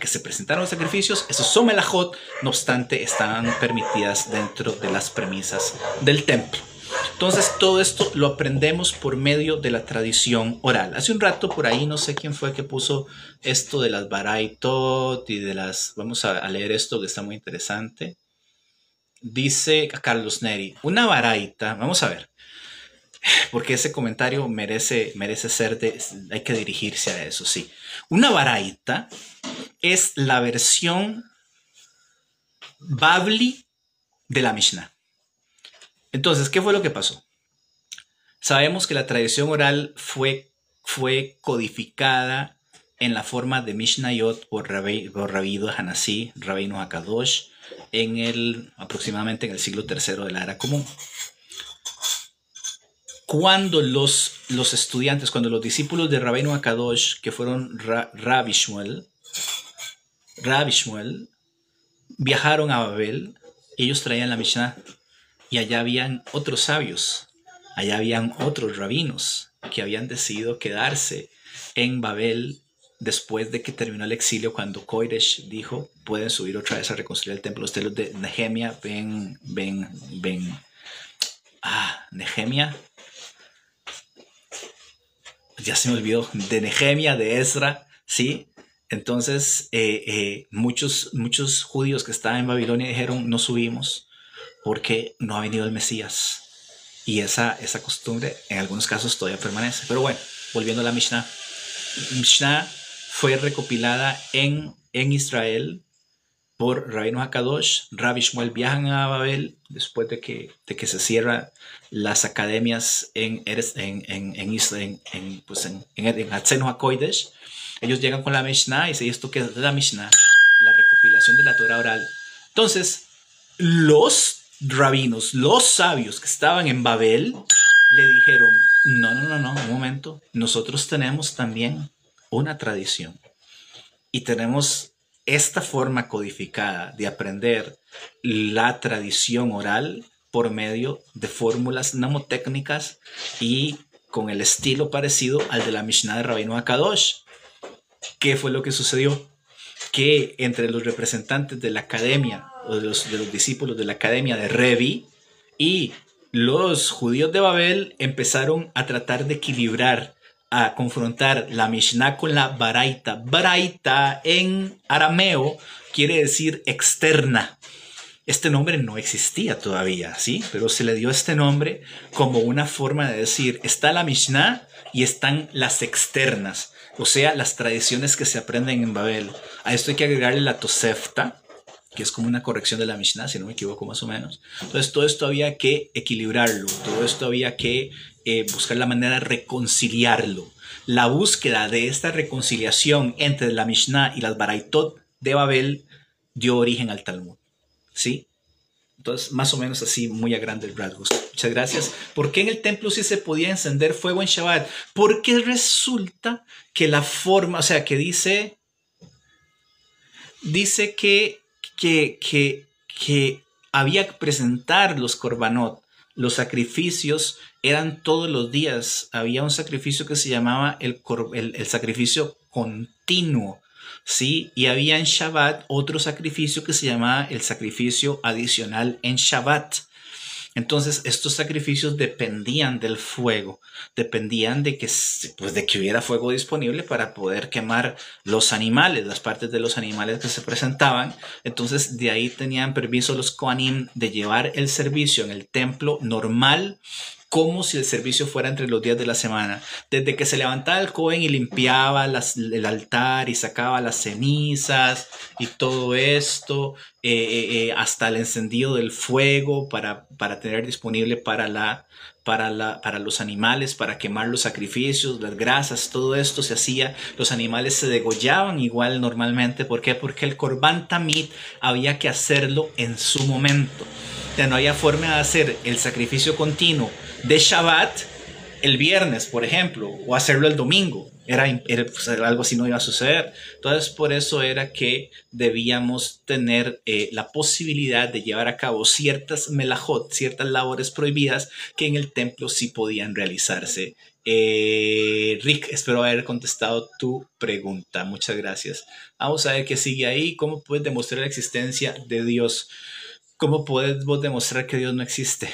se presentaran los sacrificios. Esos son melajot, no obstante, estaban permitidas dentro de las premisas del templo. Entonces, todo esto lo aprendemos por medio de la tradición oral. Hace un rato por ahí, no sé quién fue que puso esto de las baraitot y de las... Vamos a leer esto que está muy interesante. Dice Carlos Neri, una baraita, vamos a ver, porque ese comentario merece ser hay que dirigirse a eso, sí. Una baraita es la versión Babli de la Mishnah. Entonces, ¿qué fue lo que pasó? Sabemos que la tradición oral fue codificada en la forma de Mishnayot por Rabbi Hanasí, Rabbeinu Hakadosh, aproximadamente en el siglo III de la Era Común. Cuando los estudiantes, cuando los discípulos de Rabbeinu Hakadosh, que fueron Rabbi Shmuel, viajaron a Babel, ellos traían la Mishnah y allá habían otros sabios, allá habían otros rabinos que habían decidido quedarse en Babel después de que terminó el exilio, cuando Koresh dijo, pueden subir otra vez a reconstruir el templo. Ustedes los de Nehemia, Nehemia, ya se me olvidó, de Nehemia, de Ezra, ¿sí? Entonces, muchos judíos que estaban en Babilonia dijeron, no subimos porque no ha venido el Mesías. Y esa costumbre en algunos casos todavía permanece. Pero bueno, volviendo a la Mishnah. Mishnah fue recopilada en Israel por Rabbeinu Hakadosh. Rabbi Shmuel viajan a Babel después de que se cierran las academias en Israel, en Hatzenu HaKodesh. Ellos llegan con la Mishnah y dicen, ¿esto qué es la Mishnah? La recopilación de la Torah oral. Entonces, los rabinos, los sabios que estaban en Babel, le dijeron, no, un momento, nosotros tenemos también una tradición y tenemos esta forma codificada de aprender la tradición oral por medio de fórmulas mnemotécnicas y con el estilo parecido al de la Mishnah de Rabbeinu Hakadosh. ¿Qué fue lo que sucedió? Que entre los representantes de la academia o de los discípulos de la academia de Revi y los judíos de Babel empezaron a tratar de equilibrar, a confrontar la Mishnah con la Baraita. Baraita en arameo quiere decir externa. Este nombre no existía todavía, ¿sí? Pero se le dio este nombre como una forma de decir, está la Mishnah y están las externas, o sea, las tradiciones que se aprenden en Babel. A esto hay que agregarle la Tosefta, que es como una corrección de la Mishnah, si no me equivoco más o menos. Entonces todo esto había que equilibrarlo, todo esto había que buscar la manera de reconciliarlo. La búsqueda de esta reconciliación entre la Mishnah y las Baraitot de Babel dio origen al Talmud, ¿sí? Entonces, más o menos así, muy a grandes rasgos. Muchas gracias. ¿Por qué en el templo sí se podía encender fuego en Shabbat? Porque resulta que la forma, o sea, que dice que había que presentar los korbanot, los sacrificios eran todos los días. Había un sacrificio que se llamaba el sacrificio continuo, ¿sí? Y había en Shabbat otro sacrificio que se llamaba el sacrificio adicional en Shabbat. Entonces estos sacrificios dependían del fuego, dependían de que hubiera fuego disponible para poder quemar los animales, las partes de los animales que se presentaban. Entonces de ahí tenían permiso los Kohanim de llevar el servicio en el templo normal, como si el servicio fuera entre los días de la semana. Desde que se levantaba el Cohen y limpiaba el altar y sacaba las cenizas y todo esto, hasta el encendido del fuego para tener disponible para los animales, para quemar los sacrificios, las grasas, todo esto se hacía. Los animales se degollaban igual normalmente. ¿Por qué? Porque el Korban Tamid había que hacerlo en su momento. Ya no había forma de hacer el sacrificio continuo de Shabbat el viernes, por ejemplo, o hacerlo el domingo. Pues, algo así no iba a suceder. Entonces, por eso era que debíamos tener la posibilidad de llevar a cabo ciertas melajot, ciertas labores prohibidas que en el templo sí podían realizarse. Rick, espero haber contestado tu pregunta. Muchas gracias. Vamos a ver qué sigue ahí. ¿Cómo puedes demostrar la existencia de Dios? ¿Cómo puedes vos demostrar que Dios no existe?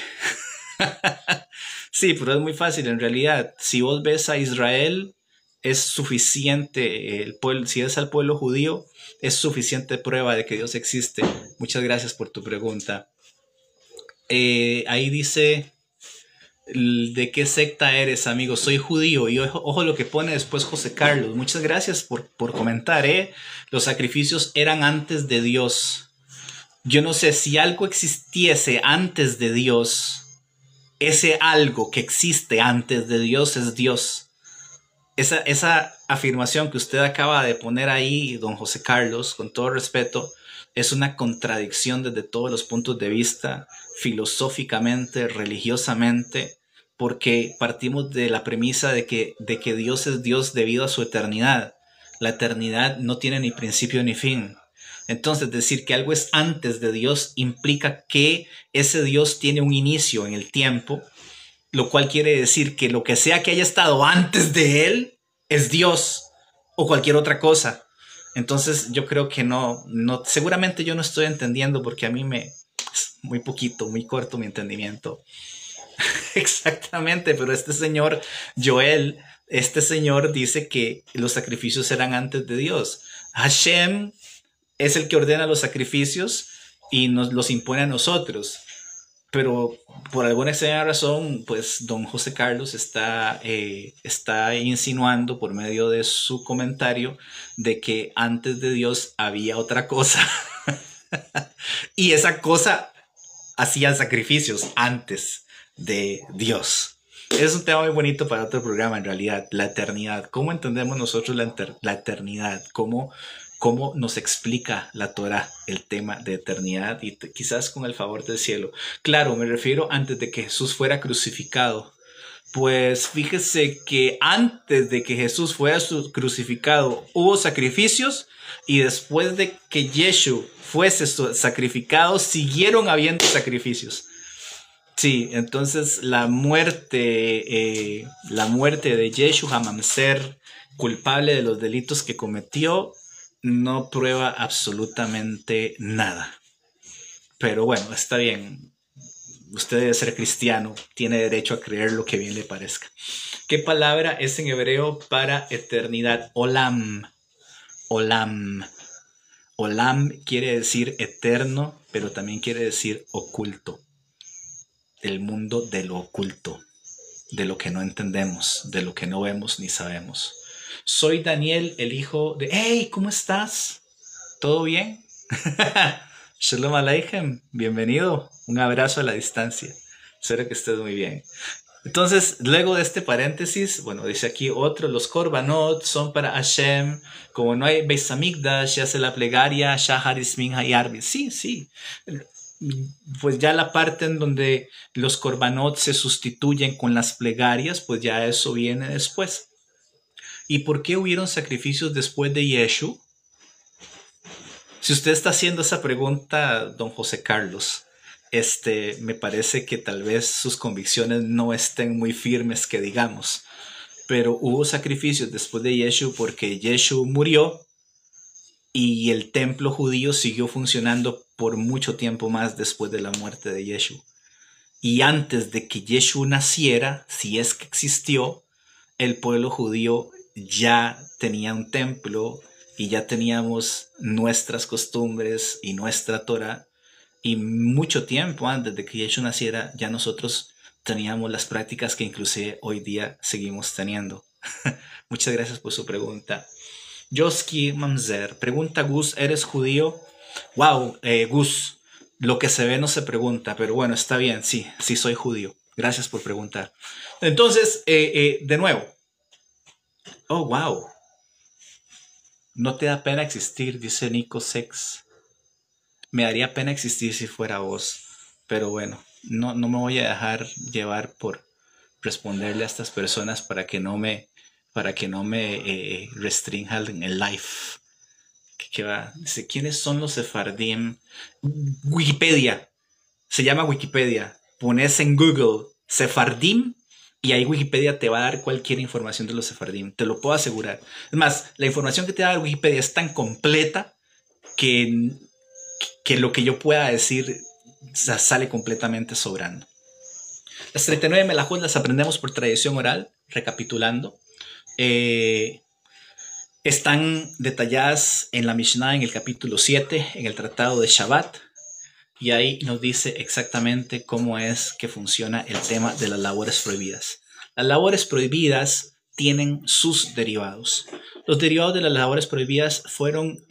Sí, pero es muy fácil en realidad. Si vos ves a Israel, es suficiente, si es al pueblo judío, es suficiente prueba de que Dios existe. Muchas gracias por tu pregunta. Ahí dice, ¿de qué secta eres, amigo? Soy judío. Y ojo lo que pone después José Carlos. Muchas gracias por comentar. Los sacrificios eran antes de Dios. Yo no sé si algo existiese antes de Dios. Ese algo que existe antes de Dios es Dios. Esa afirmación que usted acaba de poner ahí, don José Carlos, con todo respeto, es una contradicción desde todos los puntos de vista, filosóficamente, religiosamente, porque partimos de la premisa de que Dios es Dios debido a su eternidad. La eternidad no tiene ni principio ni fin. Entonces, decir que algo es antes de Dios implica que ese Dios tiene un inicio en el tiempo, lo cual quiere decir que lo que sea que haya estado antes de él es Dios o cualquier otra cosa. Entonces, yo creo que no, seguramente yo no estoy entendiendo porque a mí es muy poquito, muy corto mi entendimiento. Exactamente, pero este señor Joel, dice que los sacrificios eran antes de Dios. Hashem es el que ordena los sacrificios y nos los impone a nosotros. Pero por alguna extraña razón, pues don José Carlos está insinuando por medio de su comentario de que antes de Dios había otra cosa. Y esa cosa hacían sacrificios antes de Dios. Es un tema muy bonito para otro programa, en realidad, la eternidad. ¿Cómo entendemos nosotros la eternidad? ¿Cómo nos explica la Torah el tema de eternidad? Y quizás con el favor del cielo. Claro, me refiero antes de que Jesús fuera crucificado. Pues fíjese que antes de que Jesús fuera crucificado hubo sacrificios, y después de que Yeshua fuese sacrificado siguieron habiendo sacrificios. Sí, entonces la muerte de Yeshua HaMamzer, culpable de los delitos que cometió, no prueba absolutamente nada. Pero bueno, está bien. Usted debe ser cristiano, tiene derecho a creer lo que bien le parezca. ¿Qué palabra es en hebreo para eternidad? Olam. Olam. Olam quiere decir eterno, pero también quiere decir oculto. El mundo de lo oculto, de lo que no entendemos, de lo que no vemos ni sabemos. Soy Daniel, el hijo de... ¡Hey! ¿Cómo estás? ¿Todo bien? Shalom Aleichem, bienvenido. Un abrazo a la distancia. Espero que estés muy bien. Entonces, luego de este paréntesis, bueno, dice aquí otro, los korbanot son para Hashem. Como no hay Beis Hamikdash, se hace la plegaria, Shahar Ismin Hayarbi. Sí, sí. Pues ya la parte en donde los korbanot se sustituyen con las plegarias, pues ya eso viene después. ¿Y por qué hubieron sacrificios después de Yeshua? Si usted está haciendo esa pregunta, don José Carlos, me parece que tal vez sus convicciones no estén muy firmes, que digamos. Pero hubo sacrificios después de Yeshua porque Yeshua murió y el templo judío siguió funcionando por mucho tiempo más después de la muerte de Yeshua. Y antes de que Yeshua naciera, si es que existió, el pueblo judío ya tenía un templo y ya teníamos nuestras costumbres y nuestra Torah. Y mucho tiempo antes de que Yeshua naciera, ya nosotros teníamos las prácticas que inclusive hoy día seguimos teniendo. Muchas gracias por su pregunta. Yoski Mamzer, pregunta Gus, ¿eres judío? Wow, Gus, lo que se ve no se pregunta, pero bueno, está bien, sí soy judío. Gracias por preguntar. Entonces, de nuevo. Oh, wow. No te da pena existir, dice Nico Sex. Me daría pena existir si fuera vos, pero bueno, no me voy a dejar llevar por responderle a estas personas para que no me restrinjan el live. ¿Qué va? Dice, ¿quiénes son los sefardim? Wikipedia, se llama Wikipedia. Pones en Google sefardim y ahí Wikipedia te va a dar cualquier información de los sefardim, te lo puedo asegurar. Es más, la información que te va a dar Wikipedia es tan completa que lo que yo pueda decir sale completamente sobrando. Las 39 melajot las aprendemos por tradición oral, recapitulando. Están detalladas en la Mishnah en el capítulo 7, en el tratado de Shabbat, y ahí nos dice exactamente cómo es que funciona el tema de las labores prohibidas. Las labores prohibidas tienen sus derivados. Los derivados de las labores prohibidas fueron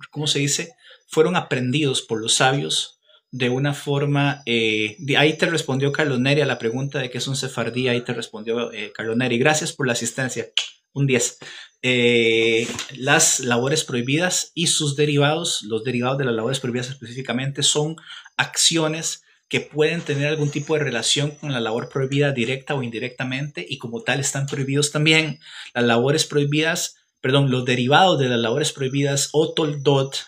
¿cómo se dice? Fueron aprendidos por los sabios de una forma... ahí te respondió Carlos Neri a la pregunta de qué es un sefardí. Ahí te respondió Carlos Neri. Gracias por la asistencia. Un 10. Las labores prohibidas y sus derivados, los derivados de las labores prohibidas específicamente, son acciones que pueden tener algún tipo de relación con la labor prohibida directa o indirectamente, y como tal están prohibidos también. Las labores prohibidas, perdón, los derivados de las labores prohibidas o toldot,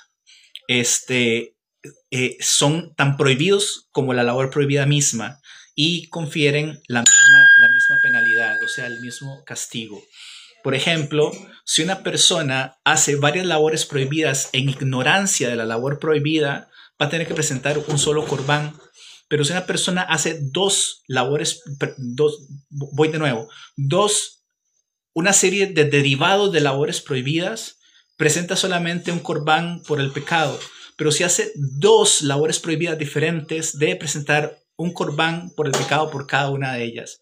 son tan prohibidos como la labor prohibida misma y confieren la misma penalidad, o sea, el mismo castigo. Por ejemplo, si una persona hace varias labores prohibidas en ignorancia de la labor prohibida, va a tener que presentar un solo corbán. Pero si una persona hace una serie de derivados de labores prohibidas, presenta solamente un corbán por el pecado. Pero si hace 2 labores prohibidas diferentes, debe presentar un corbán por el pecado por cada una de ellas.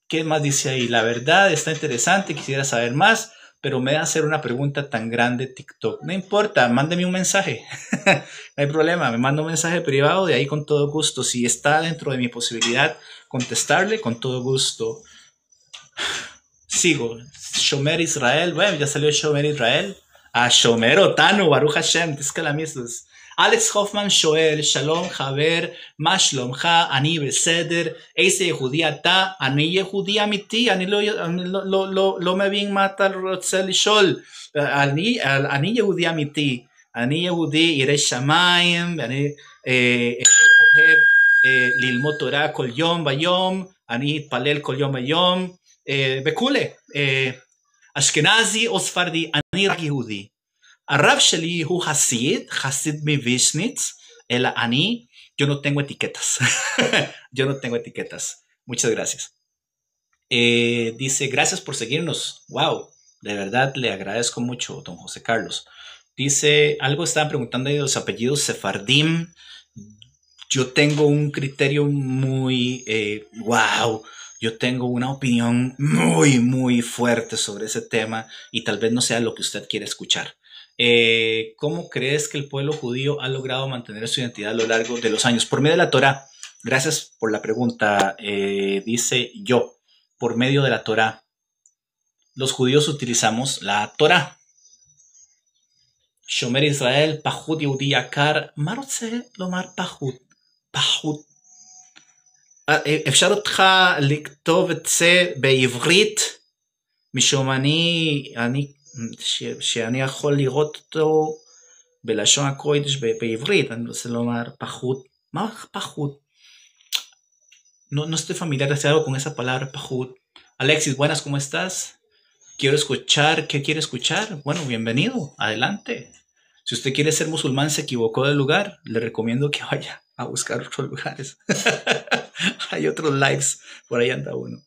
¿Qué más dice ahí? La verdad está interesante, quisiera saber más. pero me da hacer una pregunta tan grande TikTok. No importa, mándeme un mensaje. No hay problema, me manda un mensaje privado, de ahí con todo gusto. Si está dentro de mi posibilidad contestarle, con todo gusto. Sigo. Shomer Israel. Bueno, ya salió Shomer Israel. Shomer Otanu, Baruch Hashem. Es que la misma es. Alex Hoffman שואל, שלום חבר, מה שלומך? אני בסדר, איזה יהודי אתה? אני יהודי אמיתי, אני לא מבין מה אתה רוצה לשאול. אני יהודי אמיתי, אני יהודי ירא שמיים, ואני אוהב ללמוד תורה כל יום ויום, אני אתפלל כל יום ויום, וכולי. אשכנזי או ספרדי, אני רק יהודי. הרב שלי הוא חסיד מוויז'ניץ, אלא אני, yo no tengo etiquetas. Yo no tengo etiquetas. Muchas gracias. Dice, gracias por seguirnos. Wow, de verdad le agradezco mucho, don José Carlos. Dice, algo estaban preguntando de los apellidos sefardim. Yo tengo un criterio muy, wow, yo tengo una opinión muy, muy fuerte sobre ese tema y tal vez no sea lo que usted quiere escuchar. ¿Cómo crees que el pueblo judío ha logrado mantener su identidad a lo largo de los años? Por medio de la Torá. Gracias por la pregunta. Dice yo, por medio de la Torá. Los judíos utilizamos la Torá. Shomer Israel, Pahut Yehudi Yakar. מה רוצה לומר פחות? פחות. אפשר אותך לכתוב את זה בעברית? משום שאני יכול לראות אותו בלשון הקודש בעברית, אני רוצה לומר פחות. מה פחות? No estoy familiarizado con esa palabra pahut. Alexis, buenas, ¿cómo estás? Quiero escuchar, ¿qué quiere escuchar? Bueno, bienvenido, adelante. Si usted quiere ser musulmán, se equivocó de lugar, le recomiendo que vaya a buscar otros lugares. Hay otros lives, por ahí anda uno.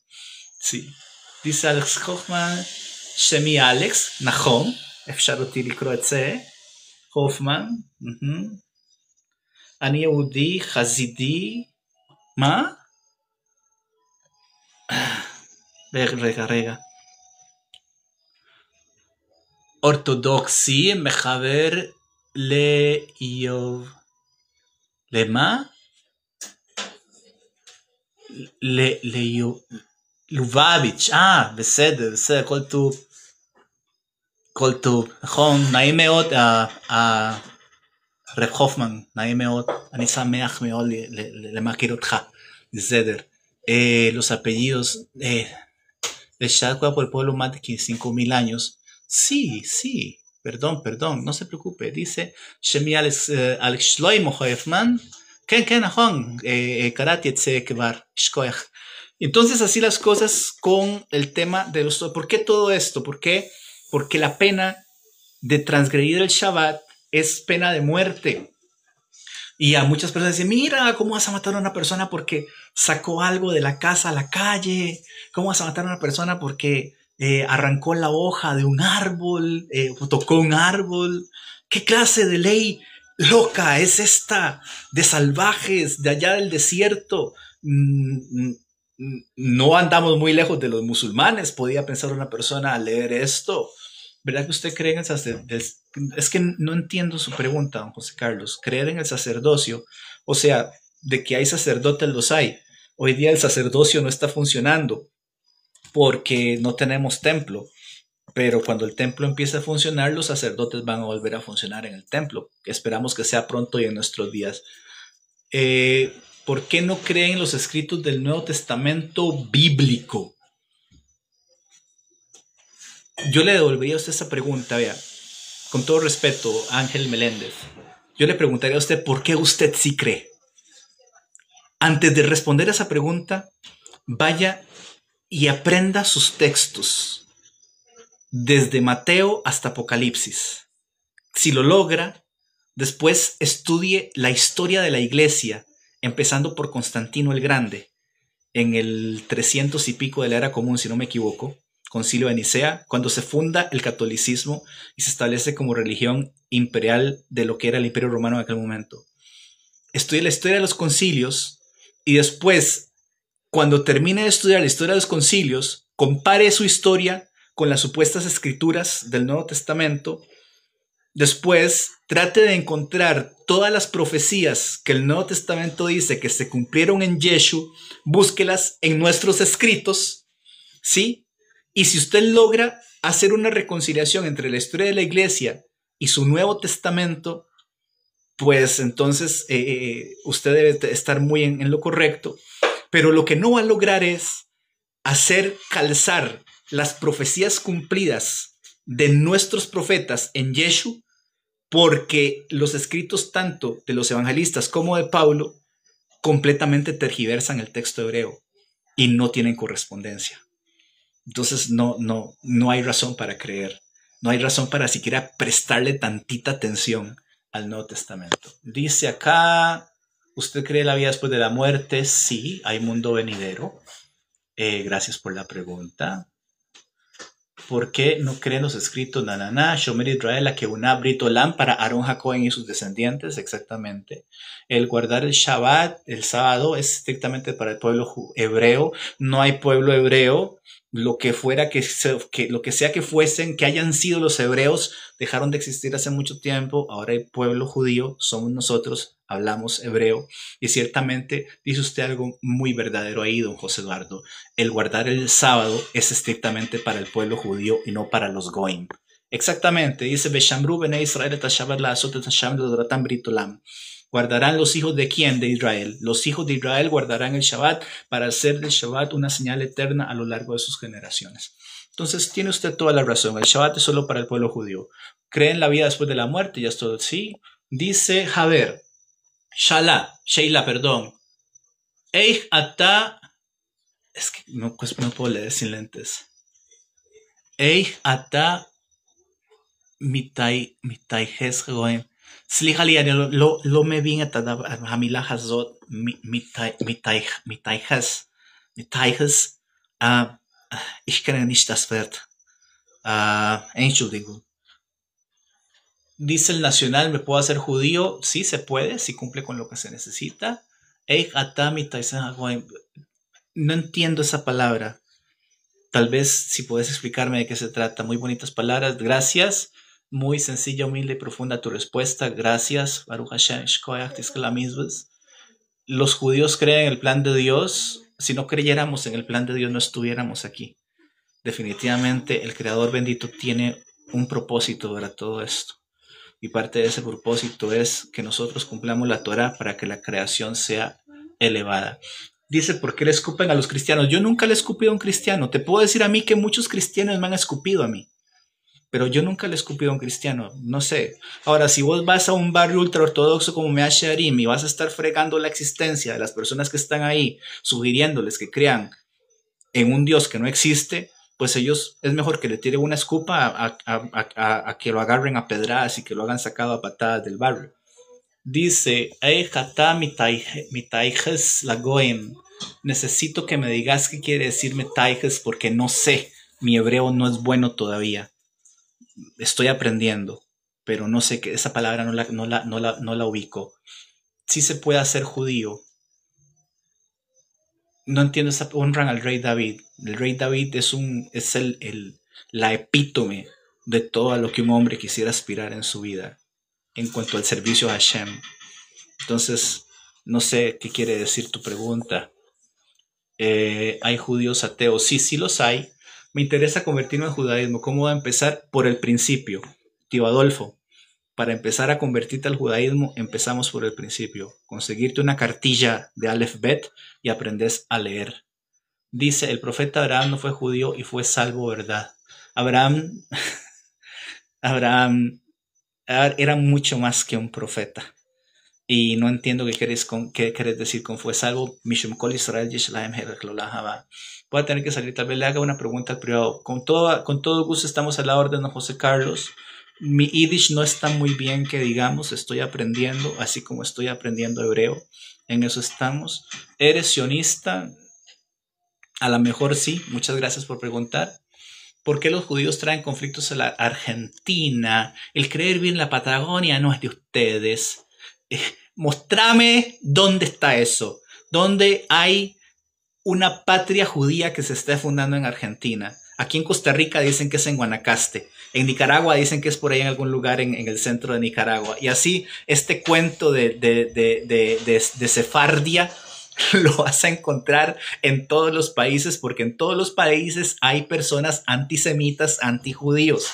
Sí. dice Alex Hoffman, שמי אלכס, נכון, אפשר אותי לקרוא את זה, הופמן, אני יהודי, חסידי, מה? רגע. אורתודוקסי מחבר לאיוב, למה? לובביץ', בסדר, כל טוב, נכון, נעים מאוד, רב הופמן, נעים מאוד, אני שמח מאוד למכיר אותך, בסדר. Los apellidos, de Shadwa por el pueblo más de 5,000 años. Sí, perdón, no se preocupe. Dice, Shemi Alex Shloimo Hoffman, Ken Ahon, Karate Tsekebar, Shkoech. Entonces, así las cosas con el tema de los... ¿Por qué todo esto? ¿Por qué? Porque la pena de transgredir el Shabbat es pena de muerte. Y a muchas personas dicen, mira, ¿cómo vas a matar a una persona porque sacó algo de la casa a la calle? ¿Cómo vas a matar a una persona porque arrancó la hoja de un árbol, tocó un árbol? ¿Qué clase de ley loca es esta de salvajes de allá del desierto? No andamos muy lejos de los musulmanes, podía pensar una persona al leer esto. ¿Verdad que usted cree en el sacerdocio? Es que no entiendo su pregunta, don José Carlos. ¿Creer en el sacerdocio? O sea, de que hay sacerdotes, los hay. Hoy día el sacerdocio no está funcionando porque no tenemos templo. Pero cuando el templo empiece a funcionar, los sacerdotes van a volver a funcionar en el templo. Esperamos que sea pronto y en nuestros días. ¿Por qué no creen los escritos del Nuevo Testamento bíblico? Yo le devolvería a usted esa pregunta, vea, con todo respeto, Ángel Meléndez. Yo le preguntaría a usted, ¿por qué usted sí cree? Antes de responder a esa pregunta, vaya y aprenda sus textos, desde Mateo hasta Apocalipsis. Si lo logra, después estudie la historia de la iglesia, empezando por Constantino el Grande, en el 300 y pico de la era común, si no me equivoco, Concilio de Nicea, cuando se funda el catolicismo y se establece como religión imperial de lo que era el Imperio Romano en aquel momento. Estudie la historia de los concilios y después, cuando termine de estudiar la historia de los concilios, compare su historia con las supuestas escrituras del Nuevo Testamento. Después, trate de encontrar todas las profecías que el Nuevo Testamento dice que se cumplieron en Yeshu, búsquelas en nuestros escritos, ¿sí? Y si usted logra hacer una reconciliación entre la historia de la iglesia y su Nuevo Testamento, pues entonces usted debe estar muy en lo correcto. Pero lo que no va a lograr es hacer calzar las profecías cumplidas de nuestros profetas en Yeshu, porque los escritos tanto de los evangelistas como de Pablo completamente tergiversan el texto hebreo y no tienen correspondencia. Entonces no hay razón para creer, no hay razón para siquiera prestarle tantita atención al Nuevo Testamento. Dice acá, ¿usted cree la vida después de la muerte? Sí, hay mundo venidero. Gracias por la pregunta. ¿Por qué no creen los escritos? Shomer Israel, que una Britolam para Aarón, Jacob y sus descendientes, exactamente. El guardar el Shabbat, el sábado, es estrictamente para el pueblo hebreo. No hay pueblo hebreo. Lo que fuera lo que sea que fuesen, que hayan sido los hebreos, dejaron de existir hace mucho tiempo. Ahora hay pueblo judío, somos nosotros, hablamos hebreo. Y ciertamente dice usted algo muy verdadero ahí, don José Eduardo. El guardar el sábado es estrictamente para el pueblo judío y no para los goim. Exactamente, dice Beshamru bene Israel et Shabbat la azot et Hashem ledoratam britolam. ¿Guardarán los hijos de quién? De Israel. Los hijos de Israel guardarán el Shabbat para hacer del Shabbat una señal eterna a lo largo de sus generaciones. Entonces tiene usted toda la razón. El Shabbat es solo para el pueblo judío. ¿Creen la vida después de la muerte? Ya es todo. Sí. Dice Javer, Sheila, perdón. Eich ata, es que no puedo leer sin lentes. Eich ata mitaihes goem. סליחה לי, אני לא מבין את המילה הזאת, מתייחס, ich kenne nicht das Wort, Entschuldigung. Dice el Nacional, ¿me puedo hacer judío? Sí, se puede, si cumple con lo que se necesita. No entiendo esa palabra. Tal vez si puedes explicarme de qué se trata. Muy bonitas palabras, gracias. Muy sencilla, humilde y profunda tu respuesta. Gracias. Baruch Hashem, los judíos creen en el plan de Dios. Si no creyéramos en el plan de Dios, no estuviéramos aquí. Definitivamente, el Creador bendito tiene un propósito para todo esto. Y parte de ese propósito es que nosotros cumplamos la Torah para que la creación sea elevada. Dice, ¿por qué le escupen a los cristianos? Yo nunca le he escupido a un cristiano. Te puedo decir a mí que muchos cristianos me han escupido a mí. Pero yo nunca le he escupido a un cristiano, no sé. Ahora, si vos vas a un barrio ultraortodoxo como Mea Shearim y vas a estar fregando la existencia de las personas que están ahí, sugiriéndoles que crean en un Dios que no existe, pues ellos es mejor que le tiren una escupa a que lo agarren a pedradas y que lo hagan sacado a patadas del barrio. Dice, necesito que me digas qué quiere decir metaijes porque no sé, mi hebreo no es bueno todavía. Estoy aprendiendo, pero no sé, que esa palabra no la ubico. Sí se puede hacer judío. No entiendo, honran al rey David. El rey David es la epítome de todo lo que un hombre quisiera aspirar en su vida en cuanto al servicio a Hashem. Entonces, no sé qué quiere decir tu pregunta. ¿Hay judíos ateos? Sí los hay. Me interesa convertirme en judaísmo. ¿Cómo va a empezar? Por el principio. Tío Adolfo, para empezar a convertirte al judaísmo, empezamos por el principio. Conseguirte una cartilla de Aleph Bet y aprendes a leer. Dice, el profeta Abraham no fue judío y fue salvo, ¿verdad? Abraham era mucho más que un profeta. Y no entiendo qué querés decir con fue salvo. Mishum kol Israel yeshlahem herech lo lahava. Voy a tener que salir, tal vez le haga una pregunta al privado. Con todo gusto estamos a la orden, don José Carlos. Mi Yiddish no está muy bien, que digamos, estoy aprendiendo, así como estoy aprendiendo hebreo. En eso estamos. ¿Eres sionista? A lo mejor sí. Muchas gracias por preguntar. ¿Por qué los judíos traen conflictos a la Argentina? El creer bien la Patagonia no es de ustedes. Mostrame dónde está eso. ¿Dónde hay una patria judía que se está fundando en Argentina? Aquí en Costa Rica dicen que es en Guanacaste. En Nicaragua dicen que es por ahí en algún lugar en el centro de Nicaragua. Y así este cuento de Sefardia lo vas a encontrar en todos los países, porque en todos los países hay personas antisemitas, antijudíos.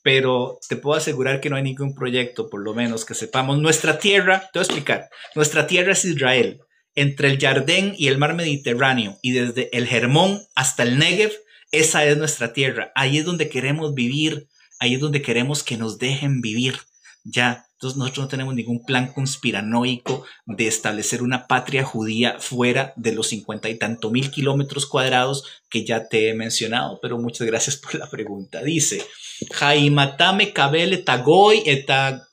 Pero te puedo asegurar que no hay ningún proyecto, por lo menos que sepamos. Nuestra tierra, te voy a explicar, nuestra tierra es Israel. Entre el Jardín y el mar Mediterráneo, y desde el Hermón hasta el Negev, esa es nuestra tierra. Ahí es donde queremos vivir, ahí es donde queremos que nos dejen vivir. Ya, entonces nosotros no tenemos ningún plan conspiranoico de establecer una patria judía fuera de los 50 y tanto mil kilómetros cuadrados que ya te he mencionado, pero muchas gracias por la pregunta. Dice, Jaimatame Kabel etagoy eta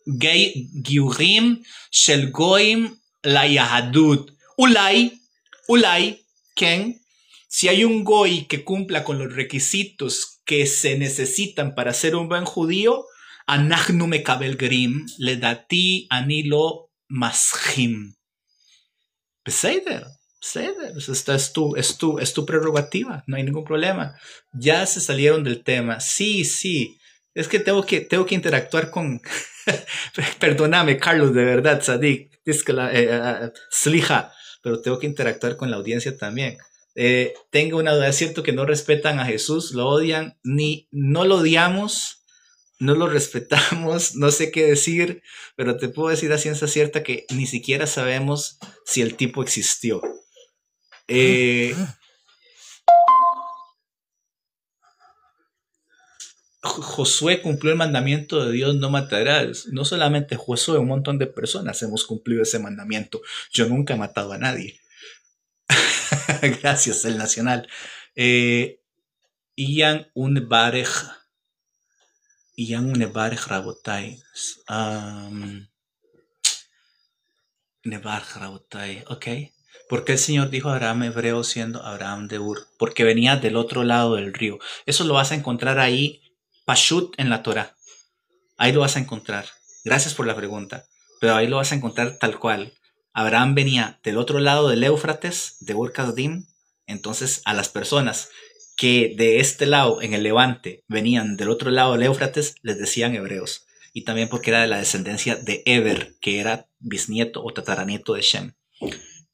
giurim shel goim la yahadut. Ulay, Ken, si hay un goy que cumpla con los requisitos que se necesitan para ser un buen judío, Anachnu mekabel grim, ledati anilo maschim. Beseder. Esta es tu prerrogativa, no hay ningún problema. Ya se salieron del tema. Sí. Es que tengo que interactuar con... Perdóname, Carlos, de verdad, Sadik. Slija, pero tengo que interactuar con la audiencia también. Tengo una duda, es cierto que no respetan a Jesús, lo odian, no lo odiamos, no lo respetamos, no sé qué decir, pero te puedo decir a ciencia cierta que ni siquiera sabemos si el tipo existió. Josué cumplió el mandamiento de Dios, no matarás. No solamente Josué, un montón de personas hemos cumplido ese mandamiento. Yo nunca he matado a nadie. Gracias, el nacional. Ian Unebarej Rabotai. Nebarej Rabotai, ok. ¿Por qué el Señor dijo a Abraham hebreo siendo Abraham de Ur? Porque venía del otro lado del río. Eso lo vas a encontrar ahí, Pashut, en la Torah. Ahí lo vas a encontrar. Gracias por la pregunta. Pero ahí lo vas a encontrar tal cual. Abraham venía del otro lado del Éufrates, de Ur Kasdim. Entonces, a las personas que de este lado, en el Levante, venían del otro lado del Éufrates, les decían hebreos. Y también porque era de la descendencia de Eber, que era bisnieto o tataranieto de Shem.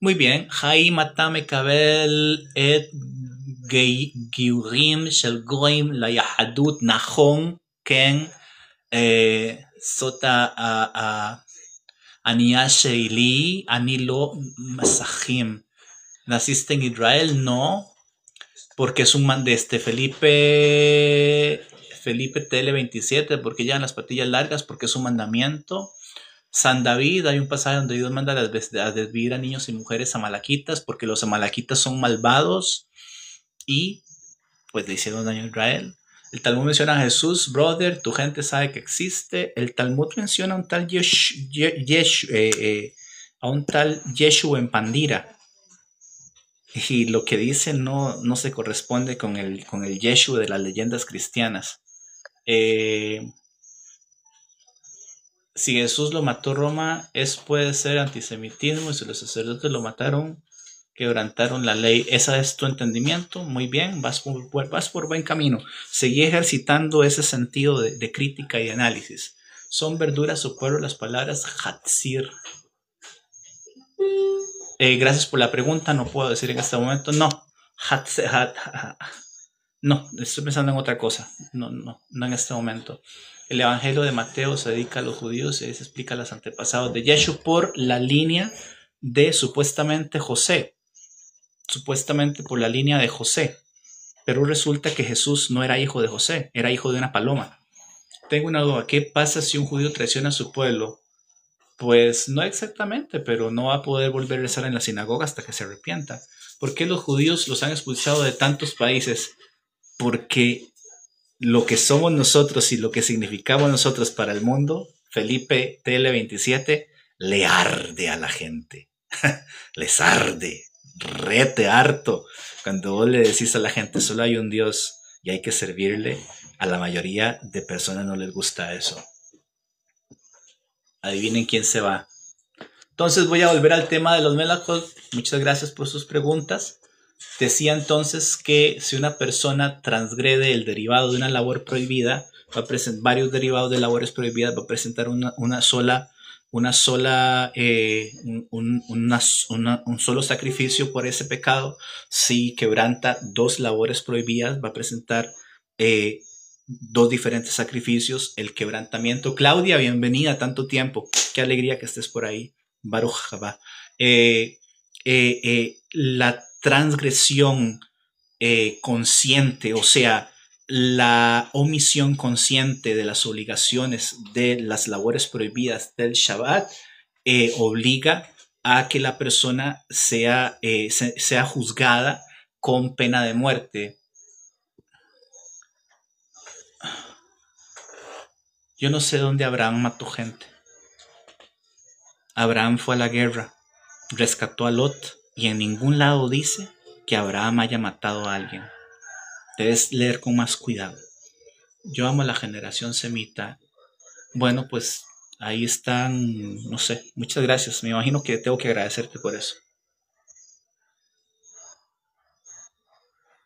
Muy bien. Hai matame kabel et giurim shel goim la yahadut nachon ken sota ania sheili anilo masachim. ¿Naciste en Israel? No, porque es un man de Felipe TL27, porque llevan las patillas largas, porque es un mandamiento. San David, hay un pasaje donde Dios manda a desvivir a niños y mujeres amalaquitas, porque los amalaquitas son malvados y pues le hicieron daño a Israel. El Talmud menciona a Jesús, brother, tu gente sabe que existe. El Talmud menciona a un tal Yeshu en Pandira. Y lo que dice no se corresponde con el Yeshu de las leyendas cristianas. Si Jesús lo mató Roma, puede ser antisemitismo, y si los sacerdotes lo mataron, quebrantaron la ley. ¿Ese es tu entendimiento? Muy bien, vas por buen camino. Seguí ejercitando ese sentido de crítica y de análisis. ¿Son verduras o pueblo las palabras Hatzir? Gracias por la pregunta, no puedo decir en este momento. No, no, estoy pensando en otra cosa. No en este momento. El Evangelio de Mateo se dedica a los judíos y ahí se explica a los antepasados de Yeshua por la línea de supuestamente José. Supuestamente por la línea de José. Pero resulta que Jesús no era hijo de José, era hijo de una paloma. Tengo una duda, ¿qué pasa si un judío traiciona a su pueblo? Pues no exactamente, pero no va a poder volver a rezar en la sinagoga hasta que se arrepienta. ¿Por qué los judíos los han expulsado de tantos países? Porque lo que somos nosotros y lo que significamos nosotros para el mundo, Felipe TL27, le arde a la gente. Les arde, rete harto. Cuando vos le decís a la gente solo hay un Dios y hay que servirle, a la mayoría de personas no les gusta eso. Adivinen quién se va. Entonces voy a volver al tema de los melajot. Muchas gracias por sus preguntas. decía entonces que si una persona transgrede el derivado de una labor prohibida, va a presentar varios derivados de labores prohibidas, va a presentar un solo sacrificio por ese pecado. Si quebranta dos labores prohibidas, va a presentar dos diferentes sacrificios. El quebrantamiento. Claudia, bienvenida, tanto tiempo. Qué alegría que estés por ahí. Baruch Haba. La transgresión consciente, o sea, la omisión consciente de las obligaciones de las labores prohibidas del Shabbat obliga a que la persona sea juzgada con pena de muerte. Yo no sé dónde Abraham mató gente. Abraham fue a la guerra, rescató a Lot y en ningún lado dice que Abraham haya matado a alguien. Debes leer con más cuidado. Yo amo a la generación semita. Bueno, pues ahí están, no sé, muchas gracias. Me imagino que tengo que agradecerte por eso.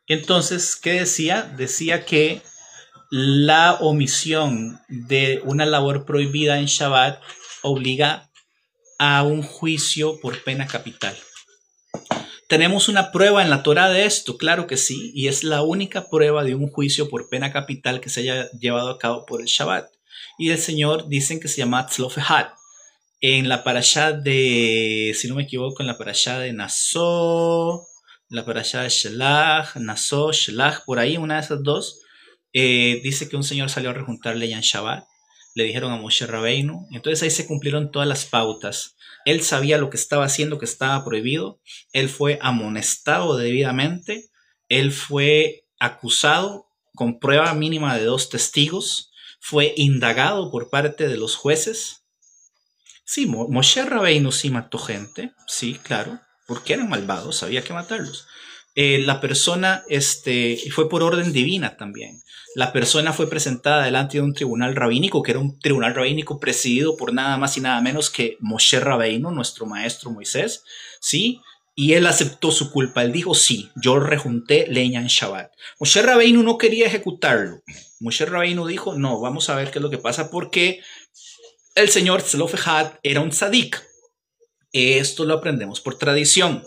Entonces, ¿qué decía? Decía que la omisión de una labor prohibida en Shabbat obliga a un juicio por pena capital. ¿Tenemos una prueba en la Torá de esto? Claro que sí, y es la única prueba de un juicio por pena capital que se haya llevado a cabo por el Shabbat. Y el Señor dicen que se llama Tzlofehad. En la parashá de, si no me equivoco, en la parashá de Naso, la parashá de Shelach, Naso, Shelach, por ahí, una de esas dos, dice que un señor salió a rejuntar leña en Shabbat. Le dijeron a Moshe Rabbeinu. Entonces ahí se cumplieron todas las pautas. Él sabía lo que estaba haciendo, que estaba prohibido. Él fue amonestado debidamente. Él fue acusado con prueba mínima de 2 testigos. Fue indagado por parte de los jueces. Sí, Moshe Rabbeinu sí mató gente. Sí, claro. Porque eran malvados, había que matarlos. La persona fue por orden divina también. La persona fue presentada delante de un tribunal rabínico, que era un tribunal rabínico presidido por nada más y nada menos que Moshe Rabbeinu, nuestro maestro Moisés, ¿sí? Y él aceptó su culpa. Él dijo, sí, yo rejunté leña en Shabbat. Moshe Rabbeinu no quería ejecutarlo. Moshe Rabbeinu dijo, no, vamos a ver qué es lo que pasa, porque el señor Tzlofehad era un tzadik. Esto lo aprendemos por tradición.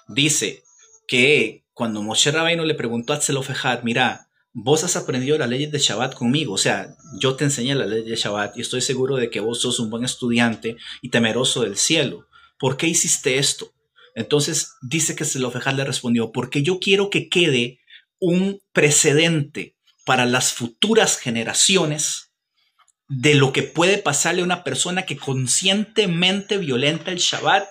Dice que cuando Moshe Rabbeinu le preguntó a Tzlofehad, mira, vos has aprendido las leyes de Shabbat conmigo, o sea, yo te enseñé la ley de Shabbat y estoy seguro de que vos sos un buen estudiante y temeroso del cielo. ¿Por qué hiciste esto? Entonces dice que Tzlofehad le respondió, porque yo quiero que quede un precedente para las futuras generaciones de lo que puede pasarle a una persona que conscientemente violenta el Shabbat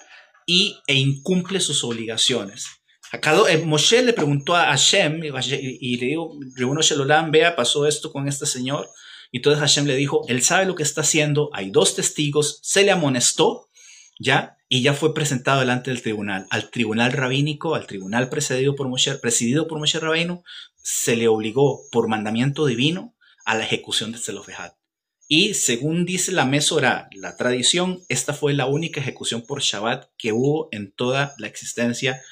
e incumple sus obligaciones. Acá Moshe le preguntó a Hashem y le dijo, Ribono Shel Olam, vea, pasó esto con este señor. Y entonces Hashem le dijo, él sabe lo que está haciendo, hay 2 testigos, se le amonestó, ¿ya? Y ya fue presentado delante del tribunal. Al tribunal rabínico, al tribunal presidido por Moshe Rabbeinu, se le obligó por mandamiento divino a la ejecución de Tzlofehad. Y según dice la Mesorá, la tradición, esta fue la única ejecución por Shabbat que hubo en toda la existencia,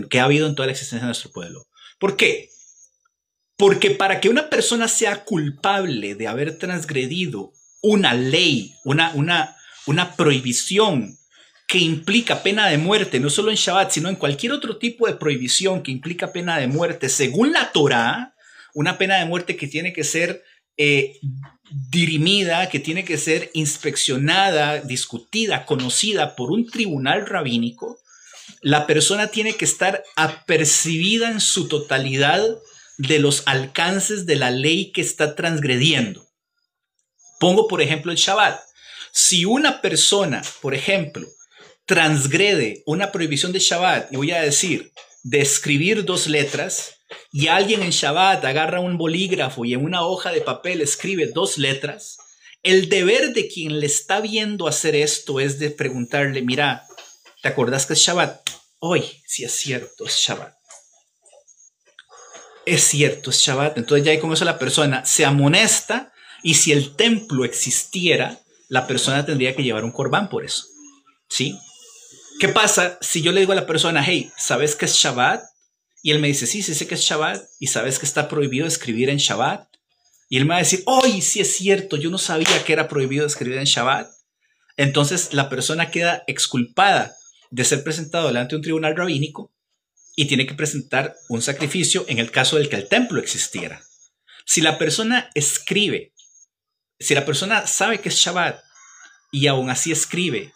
que ha habido en toda la existencia de nuestro pueblo. ¿Por qué? Porque para que una persona sea culpable de haber transgredido una ley, una prohibición que implica pena de muerte, no solo en Shabbat, sino en cualquier otro tipo de prohibición que implica pena de muerte, según la Torá, una pena de muerte que tiene que ser dirimida, que tiene que ser inspeccionada, discutida, conocida por un tribunal rabínico, la persona tiene que estar apercibida en su totalidad de los alcances de la ley que está transgrediendo. Pongo, por ejemplo, el Shabbat. Si una persona, por ejemplo, transgrede una prohibición de Shabbat, y voy a decir, de escribir 2 letras, y alguien en Shabbat agarra un bolígrafo y en una hoja de papel escribe 2 letras, el deber de quien le está viendo hacer esto es de preguntarle, mira, ¿te acordás que es Shabbat? Hoy, sí es cierto, es Shabbat. Es cierto, es Shabbat. Entonces ya ahí con eso la persona se amonesta, y si el templo existiera, la persona tendría que llevar un corbán por eso. ¿Sí? ¿Qué pasa si yo le digo a la persona, hey, ¿sabes que es Shabbat? Y él me dice, sí, sí sé que es Shabbat y sabes que está prohibido escribir en Shabbat. Y él me va a decir, ¡ay, sí es cierto! Yo no sabía que era prohibido escribir en Shabbat. Entonces la persona queda exculpada de ser presentado delante de un tribunal rabínico y tiene que presentar un sacrificio en el caso del que el templo existiera. Si la persona escribe, si la persona sabe que es Shabbat y aún así escribe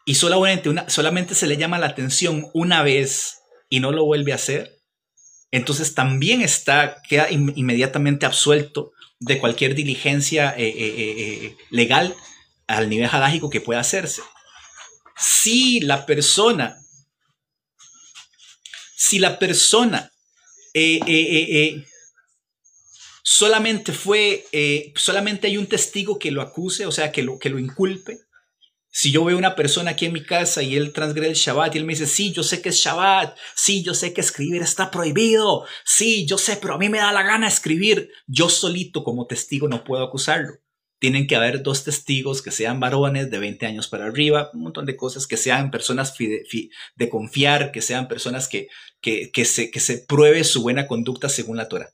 y solamente se le llama la atención una vez y no lo vuelve a hacer, entonces también queda inmediatamente absuelto de cualquier diligencia legal al nivel halájico que pueda hacerse. Si la persona solamente hay un testigo que lo acuse, o sea, que lo inculpe. Si yo veo una persona aquí en mi casa y él transgrede el Shabbat y él me dice, sí, yo sé que es Shabbat, sí, yo sé que escribir está prohibido, sí, yo sé, pero a mí me da la gana escribir. Yo solito como testigo no puedo acusarlo. Tienen que haber 2 testigos que sean varones de 20 años para arriba, un montón de cosas, que sean personas de confiar, que sean personas que se pruebe su buena conducta según la Torah.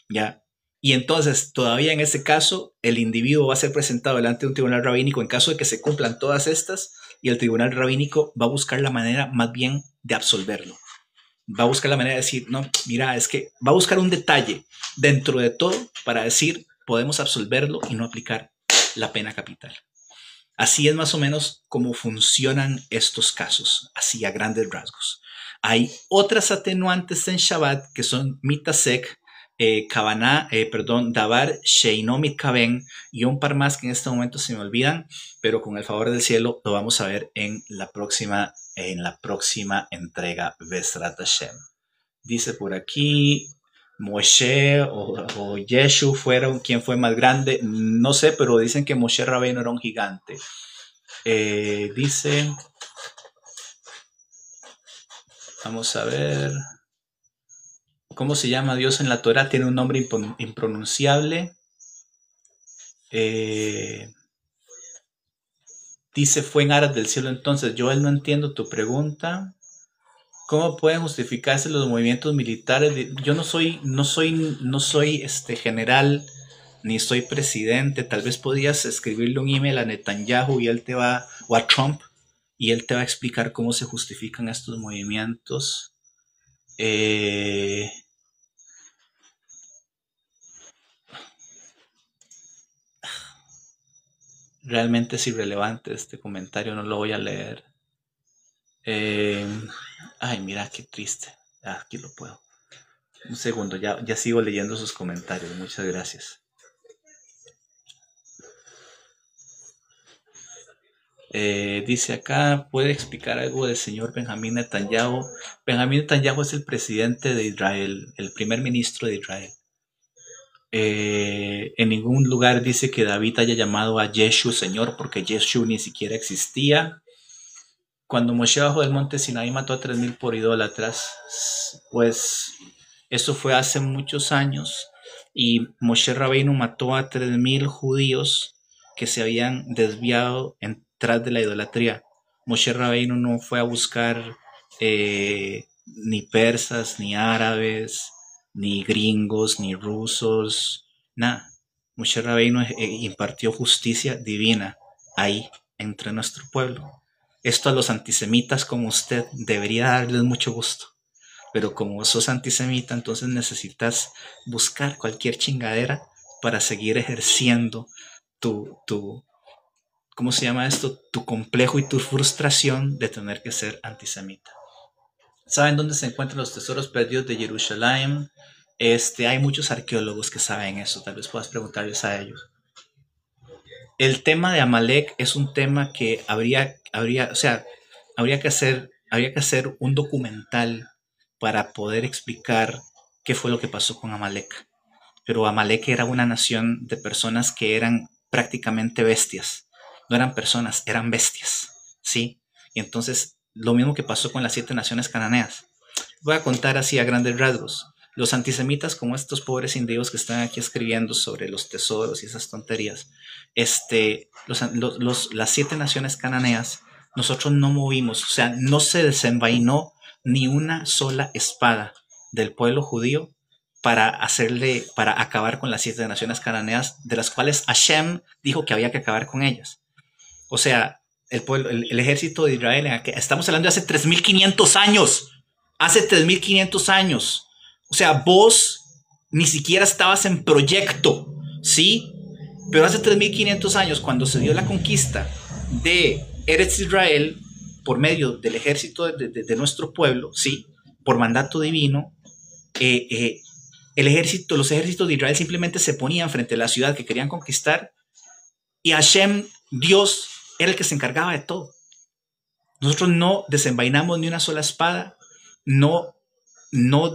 ¿Ya? Y entonces, todavía en ese caso, el individuo va a ser presentado delante de un tribunal rabínico en caso de que se cumplan todas estas, y el tribunal rabínico va a buscar la manera más bien de absolverlo. Va a buscar la manera de decir, no, mira, es que va a buscar un detalle dentro de todo para decir, podemos absolverlo y no aplicar la pena capital. Así es más o menos como funcionan estos casos, así a grandes rasgos. Hay otras atenuantes en Shabbat que son mitasek, Kavaná, Davar, Sheino Mitkaven y un par más que en este momento se me olvidan, pero con el favor del cielo lo vamos a ver en la próxima entrega, Besrat Hashem. Dice por aquí, Moshe o Yeshu fueron, ¿quién fue más grande? No sé, pero dicen que Moshe Rabbeinu era un gigante. Dice, vamos a ver, ¿cómo se llama Dios en la Torah? Tiene un nombre impronunciable. Dice, fue en aras del cielo. Entonces, Joel, no entiendo tu pregunta. ¿Cómo pueden justificarse los movimientos militares? Yo no soy general, ni soy presidente. Tal vez podías escribirle un email a Netanyahu y o a Trump, y él te va a explicar cómo se justifican estos movimientos. Realmente es irrelevante este comentario, no lo voy a leer. Ay, mira, qué triste. Aquí lo puedo. Un segundo, ya sigo leyendo sus comentarios. Muchas gracias. Dice acá, ¿puede explicar algo del señor Benjamín Netanyahu? Benjamín Netanyahu es el presidente de Israel, el primer ministro de Israel. En ningún lugar dice que David haya llamado a Yeshu Señor, porque Yeshu ni siquiera existía. Cuando Moshe bajó del monte Sinaí mató a 3,000 por idólatras, pues eso fue hace muchos años, y Moshe Rabbeinu mató a 3,000 judíos que se habían desviado tras de la idolatría. Moshe Rabbeinu no fue a buscar ni persas, ni árabes, ni gringos, ni rusos, nada. Moshe Rabbeinu impartió justicia divina ahí, entre nuestro pueblo. Esto a los antisemitas como usted debería darles mucho gusto. Pero como sos antisemita, entonces necesitas buscar cualquier chingadera para seguir ejerciendo ¿cómo se llama esto? Tu complejo y tu frustración de tener que ser antisemita. ¿Saben dónde se encuentran los tesoros perdidos de Jerusalén? Hay muchos arqueólogos que saben eso. Tal vez puedas preguntarles a ellos. El tema de Amalek es un tema que habría que hacer un documental para poder explicar qué fue lo que pasó con Amalek. Pero Amalek era una nación de personas que eran prácticamente bestias. No eran personas, eran bestias, ¿sí? Y entonces, lo mismo que pasó con las 7 naciones cananeas. Voy a contar así a grandes rasgos. Los antisemitas, como estos pobres indios que están aquí escribiendo sobre los tesoros y esas tonterías, las 7 naciones cananeas, nosotros no movimos, o sea, no se desenvainó ni una sola espada del pueblo judío para acabar con las 7 naciones cananeas, de las cuales Hashem dijo que había que acabar con ellas. O sea, el ejército de Israel, estamos hablando de hace 3.500 años. Hace 3.500 años. O sea, vos ni siquiera estabas en proyecto, ¿sí? Pero hace 3.500 años, cuando se dio la conquista de Eretz Israel por medio del ejército de nuestro pueblo, ¿sí? Por mandato divino, los ejércitos de Israel simplemente se ponían frente a la ciudad que querían conquistar y Hashem, Dios, era el que se encargaba de todo. Nosotros no desenvainamos ni una sola espada, no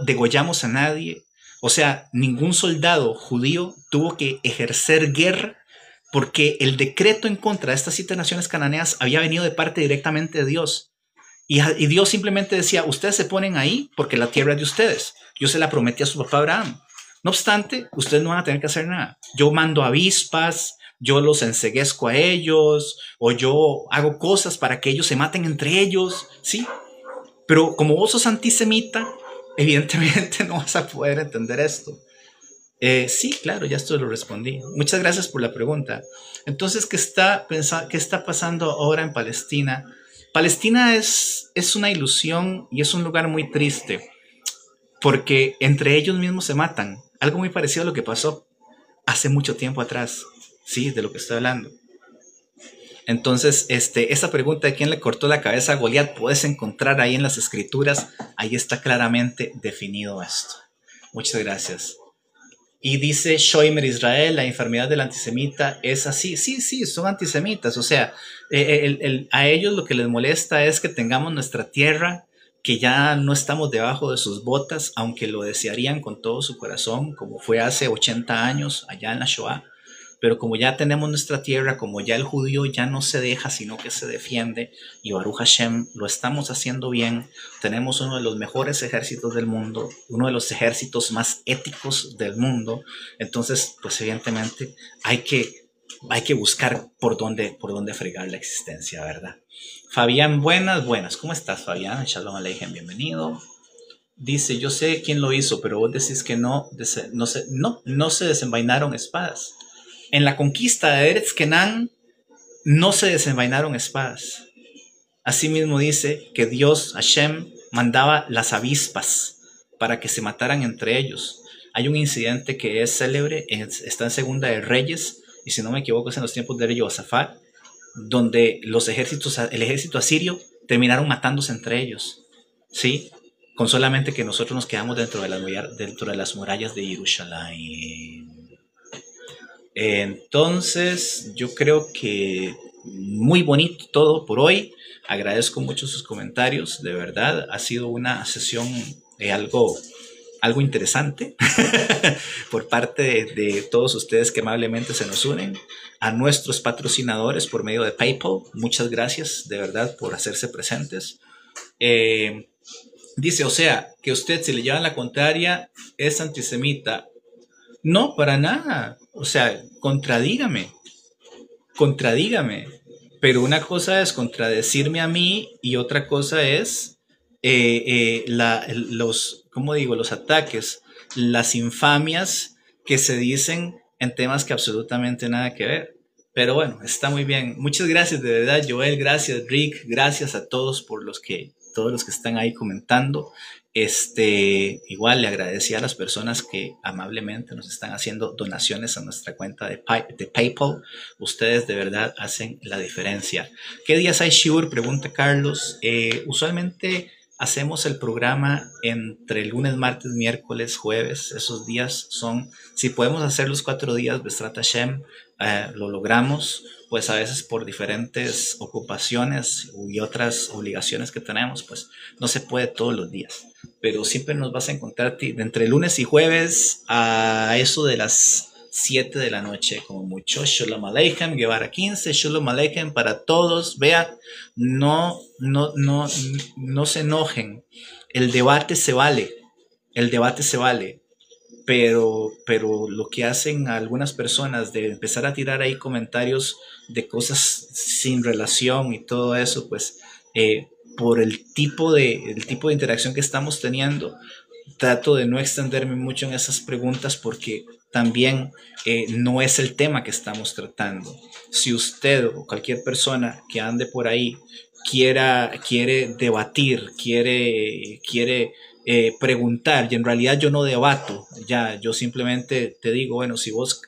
degollamos a nadie. O sea, ningún soldado judío tuvo que ejercer guerra porque el decreto en contra de estas 7 naciones cananeas había venido de parte directamente de Dios. Y Dios simplemente decía, ustedes se ponen ahí porque la tierra es de ustedes. Yo se la prometí a su papá Abraham. No obstante, ustedes no van a tener que hacer nada. Yo mando avispas, yo los enceguezco a ellos, o yo hago cosas para que ellos se maten entre ellos, ¿sí? Pero como vos sos antisemita, evidentemente no vas a poder entender esto. Sí, claro, ya esto lo respondí. Muchas gracias por la pregunta. Entonces, ¿qué está pasando ahora en Palestina? Palestina es una ilusión y es un lugar muy triste, porque entre ellos mismos se matan. Algo muy parecido a lo que pasó hace mucho tiempo atrás, sí, de lo que estoy hablando. Entonces, esa pregunta de quién le cortó la cabeza a Goliat, puedes encontrar ahí en las escrituras. Ahí está claramente definido esto. Muchas gracias. Y dice Shoimer Israel, la enfermedad del antisemita es así. Sí, son antisemitas. O sea, a ellos lo que les molesta es que tengamos nuestra tierra, que ya no estamos debajo de sus botas, aunque lo desearían con todo su corazón, como fue hace 80 años allá en la Shoah. Pero como ya tenemos nuestra tierra, como ya el judío ya no se deja, sino que se defiende, y Baruch Hashem, lo estamos haciendo bien, tenemos uno de los mejores ejércitos del mundo, uno de los ejércitos más éticos del mundo, entonces, pues evidentemente hay que buscar por dónde fregar la existencia, ¿verdad? Fabián, buenas, ¿cómo estás, Fabián? Shalom Aleichem, bienvenido. Dice, yo sé quién lo hizo, pero vos decís que no se desenvainaron espadas. En la conquista de Eretz Kenán no se desenvainaron espadas. Asimismo dice que Dios, Hashem, mandaba las avispas para que se mataran entre ellos. Hay un incidente que es célebre, está en Segunda de Reyes, y si no me equivoco es en los tiempos de rey Josafat, donde el ejército asirio terminaron matándose entre ellos, ¿sí? Con solamente que nosotros nos quedamos dentro de las murallas de Jerusalén. Entonces, yo creo que muy bonito todo por hoy. Agradezco mucho sus comentarios, de verdad. Ha sido una sesión algo interesante por parte de todos ustedes que amablemente se nos unen. A nuestros patrocinadores por medio de PayPal, muchas gracias de verdad por hacerse presentes. Dice, o sea, que usted, si le llevan la contraria, es antisemita. No, para nada. O sea, contradígame. Pero una cosa es contradecirme a mí y otra cosa es los ataques, las infamias que se dicen en temas que absolutamente nada que ver. Pero bueno, está muy bien. Muchas gracias de verdad, Joel. Gracias, Rick. Gracias a todos todos los que están ahí comentando. Igual le agradecí a las personas que amablemente nos están haciendo donaciones a nuestra cuenta de PayPal. Ustedes de verdad hacen la diferencia. ¿Qué días hay shiur? Pregunta Carlos. Usualmente hacemos el programa entre lunes, martes, miércoles, jueves. Esos días son, si podemos hacer los 4 días, Besrat Hashem, lo logramos. Pues a veces por diferentes ocupaciones y otras obligaciones que tenemos, pues no se puede todos los días. Pero siempre nos vas a encontrar entre lunes y jueves a eso de las 7 de la noche, como mucho. Shalom Aleichem, Guevara 15, Shalom Aleichem para todos. Vean, no se enojen. El debate se vale. Pero lo que hacen algunas personas de empezar a tirar ahí comentarios de cosas sin relación y todo eso, pues por el tipo de interacción que estamos teniendo, trato de no extenderme mucho en esas preguntas porque también no es el tema que estamos tratando. Si usted o cualquier persona que ande por ahí quiere debatir, quiere preguntar, y en realidad yo no debato, ya, yo simplemente te digo, bueno, si vos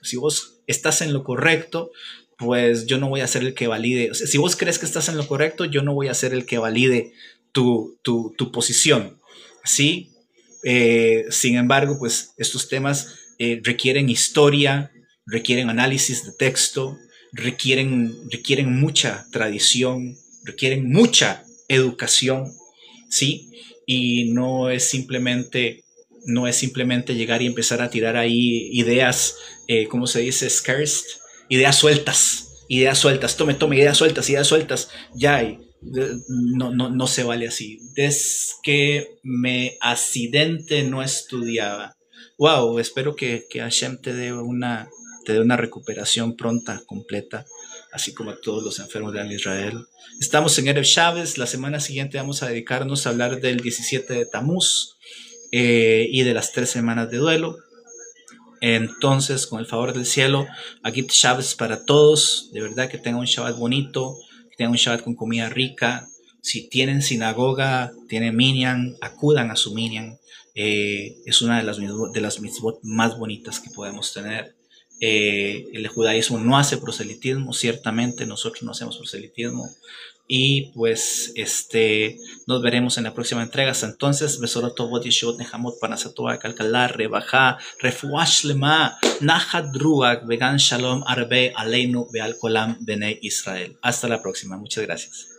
estás en lo correcto, pues yo no voy a ser el que valide. O sea, si vos crees que estás en lo correcto, yo no voy a ser el que valide tu posición. ¿Sí? Sin embargo, pues estos temas requieren historia, requieren análisis de texto, requieren mucha tradición, requieren mucha educación, ¿sí? Y no es simplemente llegar y empezar a tirar ahí ideas, ¿cómo se dice? Scarce, ideas sueltas, tome, ideas sueltas, ya, no se vale así. Desde que me accidente no estudiaba. Wow, espero que Hashem te dé una recuperación pronta, completa, así como a todos los enfermos de Israel. Estamos en Erev Chávez, la semana siguiente vamos a dedicarnos a hablar del 17 de Tamuz y de las 3 semanas de duelo. Entonces, con el favor del cielo, aquí Shabbat para todos. De verdad que tengan un Shabbat bonito, que tengan un Shabbat con comida rica. Si tienen sinagoga, tienen minyan, acudan a su minyan. Es una de las mitzvot más bonitas que podemos tener. El judaísmo no hace proselitismo, ciertamente nosotros no hacemos proselitismo. Y pues nos veremos en la próxima entrega. Hasta entonces, Besorot Tovot Yeshut Nehamot Panasatoa Kalkala Rebaja Refuash Lema Nachat Ruach Vegan Shalom Arbe Aleinu Beal Kolam Bene Israel. Hasta la próxima. Muchas gracias.